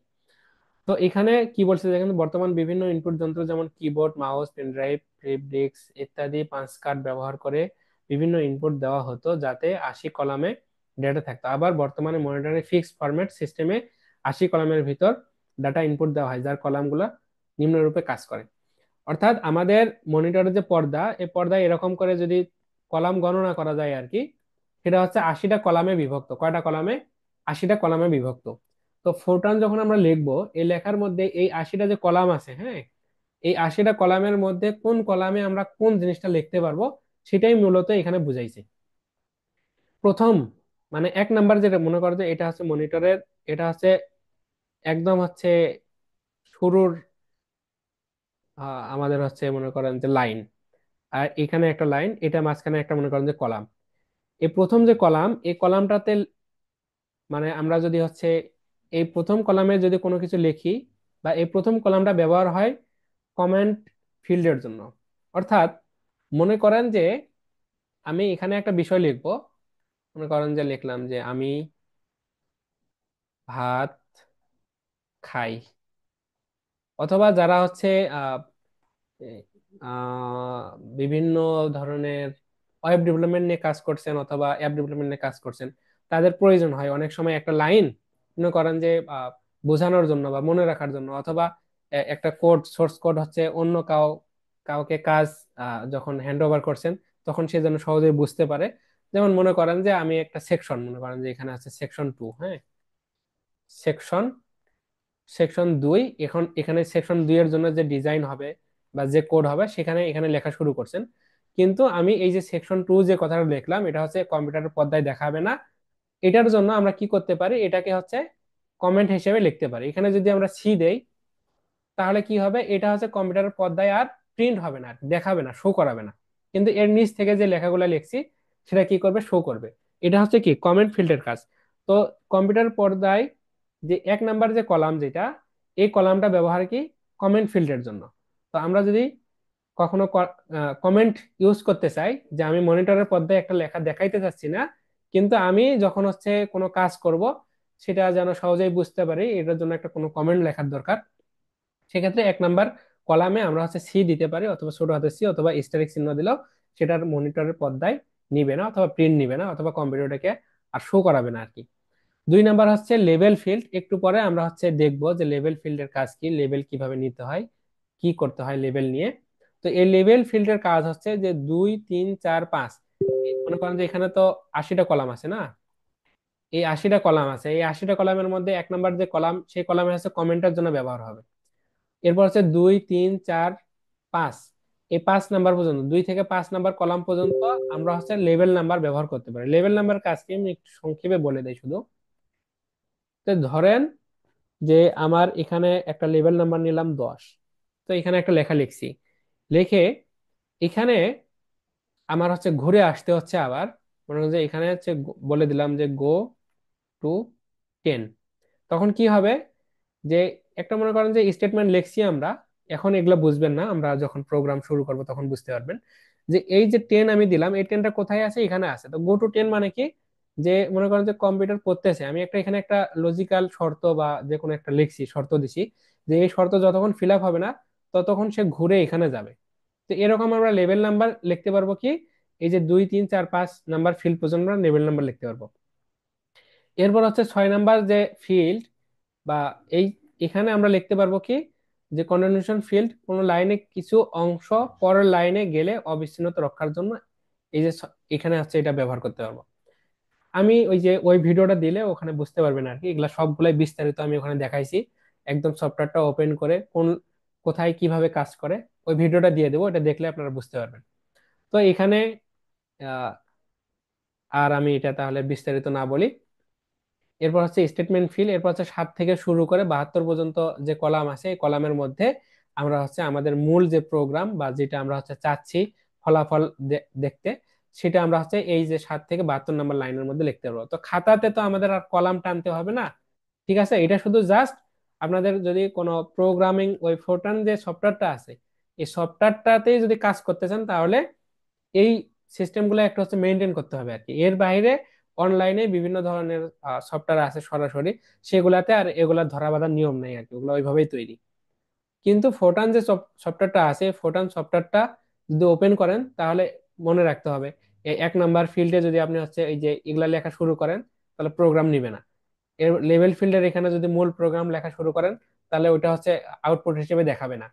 তো এখানে কি বলছে, দেখেন বর্তমান বিভিন্ন ইনপুট যন্ত্র যেমন keyboard, mouse, pen drive, floppy disk ইত্যাদি পাঁচ কার্ড ব্যবহার করে বিভিন্ন ইনপুট দেওয়া হতো, যাতে 80 কলামে ডেটা থাকতো। আবার বর্তমানে মনিটরে ফিক্সড ফরম্যাট সিস্টেমে 80 কলামের ভিতর ডাটা ইনপুট দেওয়া হয়, যার কলামগুলো নিম্নরূপে কাজ করে। অর্থাৎ আমাদের মনিটরের যে পর্দা, এই পর্দায় এরকম করে যদি কলাম গণনা করা যায় আর কি, সেটা হচ্ছে 80টা কলামে বিভক্ত, কয়টা কলামে, 80টা কলামে বিভক্ত। তো ফোরটান যখন আমরা লিখবো, এই লেখার মধ্যে এই 80টা যে কলাম আছে, হ্যাঁ, এই 80টা কলামের মধ্যে কোন কলামে আমরা কোন জিনিসটা লিখতে পারবো, সেটাই মূলত এখানে বুঝাইছে। প্রথম, মানে 1 নাম্বার যেটা মনে করো যে এটা হচ্ছে মনিটরের, এটা হচ্ছে একদম হচ্ছে শুরুর, আমাদের হচ্ছে মনে করেন যে লাইন, আর এখানে একটা লাইন, এটা মাঝখানে একটা মনে করেন যে কলাম। এই প্রথম যে কলাম, এই কলামটাতে মানে আমরা যদি হচ্ছে এই প্রথম কলামে যদি কোনো কিছু লিখি, বা এই প্রথম কলামটা ব্যবহার হয় কমেন্ট ফিল্ডের জন্য। অর্থাৎ মনে করেন যে আমি এখানে একটা বিষয় লিখবো, মনে করেন যে লিখলাম যে আমি ভাত খাই। অথবা যারা হচ্ছে এ, আহ, বিভিন্ন ধরনের ওয়েব ডেভেলপমেন্ট নিয়ে কাজ করছেন অথবা অ্যাপ ডেভেলপমেন্ট নিয়ে কাজ করছেন, তাদের প্রয়োজন হয় অনেক সময় একটা লাইন মনে করেন যে বোঝানোর জন্য বা মনে রাখার জন্য, অথবা একটা কোড, সোর্স কোড হচ্ছে অন্য কাউকে কাজ যখন হ্যান্ড ওভার করছেন তখন সে যেন সহজেই বুঝতে পারে। যেমন মনে করেন যে আমি একটা সেকশন, মনে করেন যে এখানে আছে সেকশন 2, হ্যাঁ, সেকশন সেকশন 2, এখন এখানে সেকশন 2 এর জন্য যে ডিজাইন হবে বা যে কোড হবে সেখানে এখানে লেখা শুরু করছেন। কিন্তু আমি এই যে সেকশন 2 যে কথাটা লিখলাম এটা হচ্ছে কম্পিউটারের পর্দায় দেখাবে না। এটার জন্য আমরা কি করতে পারি, এটাকে হচ্ছে কমেন্ট হিসেবে লিখতে পারি। এখানে যদি আমরা সি দেই তাহলে কি হবে, এটা হচ্ছে কম্পিউটারের পর্দায় আর প্রিন্ট হবে না, আর দেখাবে না, শো করাবে না। কিন্তু এর নিচ থেকে যে লেখাগুলো লিখছি সেটা কি করবে, শো করবে। এটা হচ্ছে কি কমেন্ট ফিল্ডের কাজ। তো কম্পিউটার পর্দায় যে 1 নাম্বার যে কলাম যেটা, এই কলামটা ব্যবহার কি কমেন্ট ফিল্ডের জন্য। তো আমরা যদি কখনো কমেন্ট ইউজ করতে চাই, যে আমি মনিটরের পর্দায় একটা লেখা দেখাইতে চাচ্ছি না, কিন্তু আমি যখন হচ্ছে কোনো কাজ করব সেটা যেন সহজেই বুঝতে পারি, এটার জন্য একটা কোনো কমেন্ট লেখার দরকার, সেক্ষেত্রে 1 নাম্বার কলামে আমরা হচ্ছে সি দিতে পারি, অথবা ছোট হাতের সি, অথবা স্টারিক চিহ্ন দিলেও সেটার মনিটরের পর্দায় নিবে না, অথবা প্রিন্ট নিবে না, অথবা কম্পিউটারটাকে আর শো করাবে না আর কি। 2 নাম্বার হচ্ছে লেভেল ফিল্ড। একটু পরে আমরা হচ্ছে দেখবো যে লেভেল ফিল্ডের কাজ কি, লেভেল কিভাবে নিতে হয়, কি করতে হয় লেভেল নিয়ে। তো এই লেভেল ফিল্ডের কাজ হচ্ছে যে 2 3 4 5, মনে করেন যে এখানে তো 80টা কলাম আছে না, এই 80টা কলাম আছে, এই 80টা কলামের মধ্যে 1 নাম্বার যে কলাম সেই কলামে হচ্ছে কমেন্টের জন্য ব্যবহার হবে। এরপর হচ্ছে 2 3 4 5, এই 5 নাম্বার পর্যন্ত, 2 থেকে 5 নাম্বার কলাম পর্যন্ত আমরা হচ্ছে লেভেল নাম্বার ব্যবহার করতে পারি। লেভেল নাম্বার কাজকে আমি একটু সংক্ষেপে বলে দিই শুধু। তো ধরেন যে আমার এখানে একটা লেভেল নাম্বার নিলাম 10, তো এখানে একটা লেখা লিখছি, লিখে এখানে আমার হচ্ছে ঘুরে আসতে হচ্ছে আবার, মনে হচ্ছে এখানে হচ্ছে বলে দিলাম যে গো টু 10। তখন কি হবে, যে একটা মনে করেন যে স্টেটমেন্ট লিখছি আমরা, এখন এগুলো বুঝবেন না, আমরা যখন প্রোগ্রাম শুরু করব তখন বুঝতে পারবেন যে এই যে 10 আমি দিলাম, এই 10টা কোথায় আছে, এখানে আছে। তো গো টু 10 মানে কি, যে মনে করেন যে কম্পিউটার করতেছে, আমি একটা এখানে একটা লজিক্যাল শর্ত বা যে কোনো একটা লিখছি, শর্ত দিছি, যে এই শর্ত যতক্ষণ ফিল আপ হবে না ততক্ষণ সে ঘুরে এখানে যাবে। তো এরকম আমরা লেভেল নাম্বার লিখতে পারবো কি, এই যে 2 3 4 5 নাম্বার ফিল্ড পর্যন্ত আমরা লেভেল নাম্বার লিখতে পারবো। এরপর হচ্ছে 6 নাম্বার যে ফিল্ড, বা এই এখানে আমরা লিখতে পারবো কি, যে কন্টিনিউশন ফিল্ড কোন লাইনে কিছু অংশ পরের লাইনে গেলে অবিচ্ছিন্নতা রক্ষার জন্য এই যে এখানে হচ্ছে এটা ব্যবহার করতে পারবো। আমি ওই যে ওই ভিডিওটা দিলে ওখানে বুঝতে পারবেন আর কি, এগুলা সবগুলাই বিস্তারিত আমি ওখানে দেখাইছি, একদম সফটওয়্যারটা ওপেন করে কোথায় কিভাবে কাজ করে, ওই ভিডিওটা দিয়ে দেবো, এটা দেখলে আপনারা বুঝতে পারবেন। তো এখানে আহ, আর আমি এটা তাহলে বিস্তারিত না বলি। এরপর হচ্ছে স্টেটমেন্ট ফিল, এরপর হচ্ছে 7 থেকে শুরু করে 72 পর্যন্ত যে কলাম আছে, এই কলামের মধ্যে আমরা হচ্ছে আমাদের মূল যে প্রোগ্রাম বা যেটা আমরা হচ্ছে চাচ্ছি ফলাফল দেখতে, সেটা আমরা হচ্ছে এই যে 7 থেকে 72 নাম্বার লাইনের মধ্যে লিখতে পারবো। তো খাতাতে তো আমাদের আর কলাম টানতে হবে না, ঠিক আছে, এটা শুধু জাস্ট আপনাদের যদি কোনো প্রোগ্রামিং ওই ফোরটান যে সফটওয়্যারটা আছে, এই সফটওয়্যারটাতেই যদি কাজ করতে চান তাহলে এই সিস্টেমগুলো একটা হচ্ছে মেনটেন করতে হবে আর কি। এর বাইরে অনলাইনে বিভিন্ন ধরনের সফটওয়্যার আছে সরাসরি, সেগুলাতে আর এগুলা ধরা বাঁধার নিয়ম নেই আর কি, ওগুলো ওইভাবেই তৈরি। কিন্তু ফোটান যে সফটওয়্যারটা আছে, ফোটান সফটওয়্যারটা যদি ওপেন করেন তাহলে মনে রাখতে হবে, এই 1 নাম্বার ফিল্ডে যদি আপনি হচ্ছে এই যে এগুলা লেখা শুরু করেন তাহলে প্রোগ্রাম নিবে না। এর লেভেল ফিল্ডের এখানে যদি মূল প্রোগ্রাম লেখা শুরু করেন তাহলে ওইটা হচ্ছে আউটপুট হিসেবে দেখাবে না,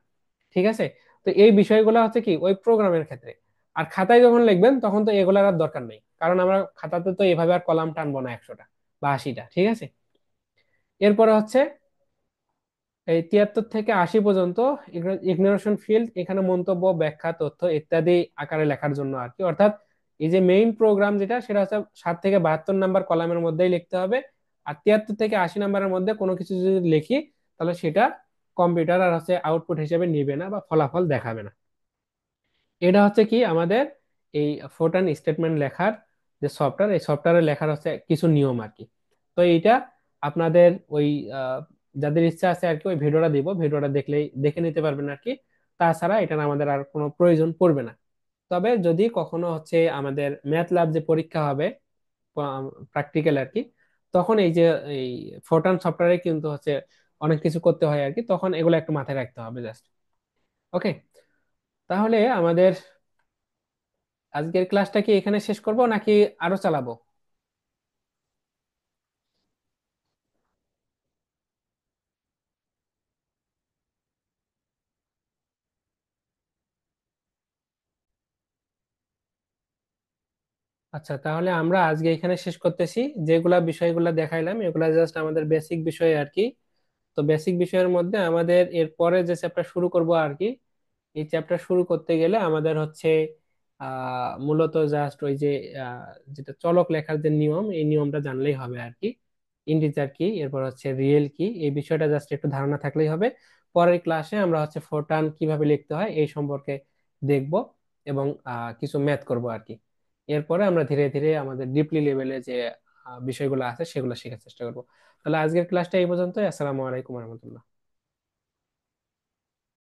ঠিক আছে। তো এই বিষয়গুলো হচ্ছে কি ওই প্রোগ্রামের ক্ষেত্রে। আর খাতায় যখন লিখবেন তখন তো এগুলার আর দরকার নেই, কারণ আমরা খাতাতে তো এভাবে আর কলাম টানবো না 100টা বা 80টা, ঠিক আছে। এরপরে হচ্ছে এই 73 থেকে 80 পর্যন্ত ইগনোরেশন ফিল্ড, এখানে মন্তব্য, ব্যাখ্যা, তথ্য ইত্যাদি আকারে লেখার জন্য আর কি। অর্থাৎ এই যে মেইন প্রোগ্রাম যেটা সেটা হচ্ছে 7 থেকে 72 নাম্বার কলামের মধ্যেই লিখতে হবে। আর 73 থেকে 80 নাম্বারের মধ্যে কোনো কিছু যদি লিখি তাহলে সেটা কম্পিউটার আর হচ্ছে আউটপুট হিসেবে নিবে না বা ফলাফল দেখাবে না। এটা হচ্ছে কি আমাদের এই ফোরটান স্টেটমেন্ট লেখার যে সফটওয়্যার, এই সফটওয়্যারে লেখার হচ্ছে কিছু নিয়ম আর কি। তো এইটা আপনাদের ওই আহ, যাদের ইচ্ছা আছে আর কি, ওই ভিডিওটা দিব, ভিডিওটা দেখলেই দেখে নিতে পারবেন আর কি। তাছাড়া এটা আমাদের আর কোনো প্রয়োজন পড়বে না। তবে যদি কখনো হচ্ছে আমাদের ম্যাথ ল্যাব যে পরীক্ষা হবে, প্র্যাকটিক্যাল আর কি, তখন এই যে এই ফোরটান সফটওয়্যারে কিন্তু হচ্ছে অনেক কিছু করতে হয় আর কি, তখন এগুলো একটু মাথায় রাখতে হবে জাস্ট। ওকে, তাহলে আমাদের আজকের ক্লাসটা কি এখানে শেষ করব নাকি আরো চালাবো? আচ্ছা, তাহলে আমরা আজকে এখানে শেষ করতেছি। যেগুলা বিষয়গুলো দেখাইলাম এগুলা জাস্ট আমাদের বেসিক বিষয় আর কি। তো বেসিক বিষয়ের মধ্যে আমাদের এরপরে যে চ্যাপ্টার শুরু করব আর কি, এই চ্যাপ্টার শুরু করতে গেলে আমাদের হচ্ছে মূলত জাস্ট ওই যে আহ, যেটা চলক লেখার যে নিয়ম, এই নিয়মটা জানলেই হবে আর কি। ইন্টিজার কি, এরপর হচ্ছে রিয়েল কি, এই বিষয়টা জাস্ট একটু ধারণা থাকলেই হবে। পরের ক্লাসে আমরা হচ্ছে ফোরটান কিভাবে লিখতে হয় এই সম্পর্কে দেখব, এবং কিছু ম্যাথ করব আর কি। এরপরে আমরা ধীরে ধীরে আমাদের ডিপলি লেভেলে যে বিষয়গুলো আছে সেগুলো শেখার চেষ্টা করব। তাহলে আজকের ক্লাসটা এই পর্যন্তই। আসসালামু আলাইকুম রহমতুল্লাহ।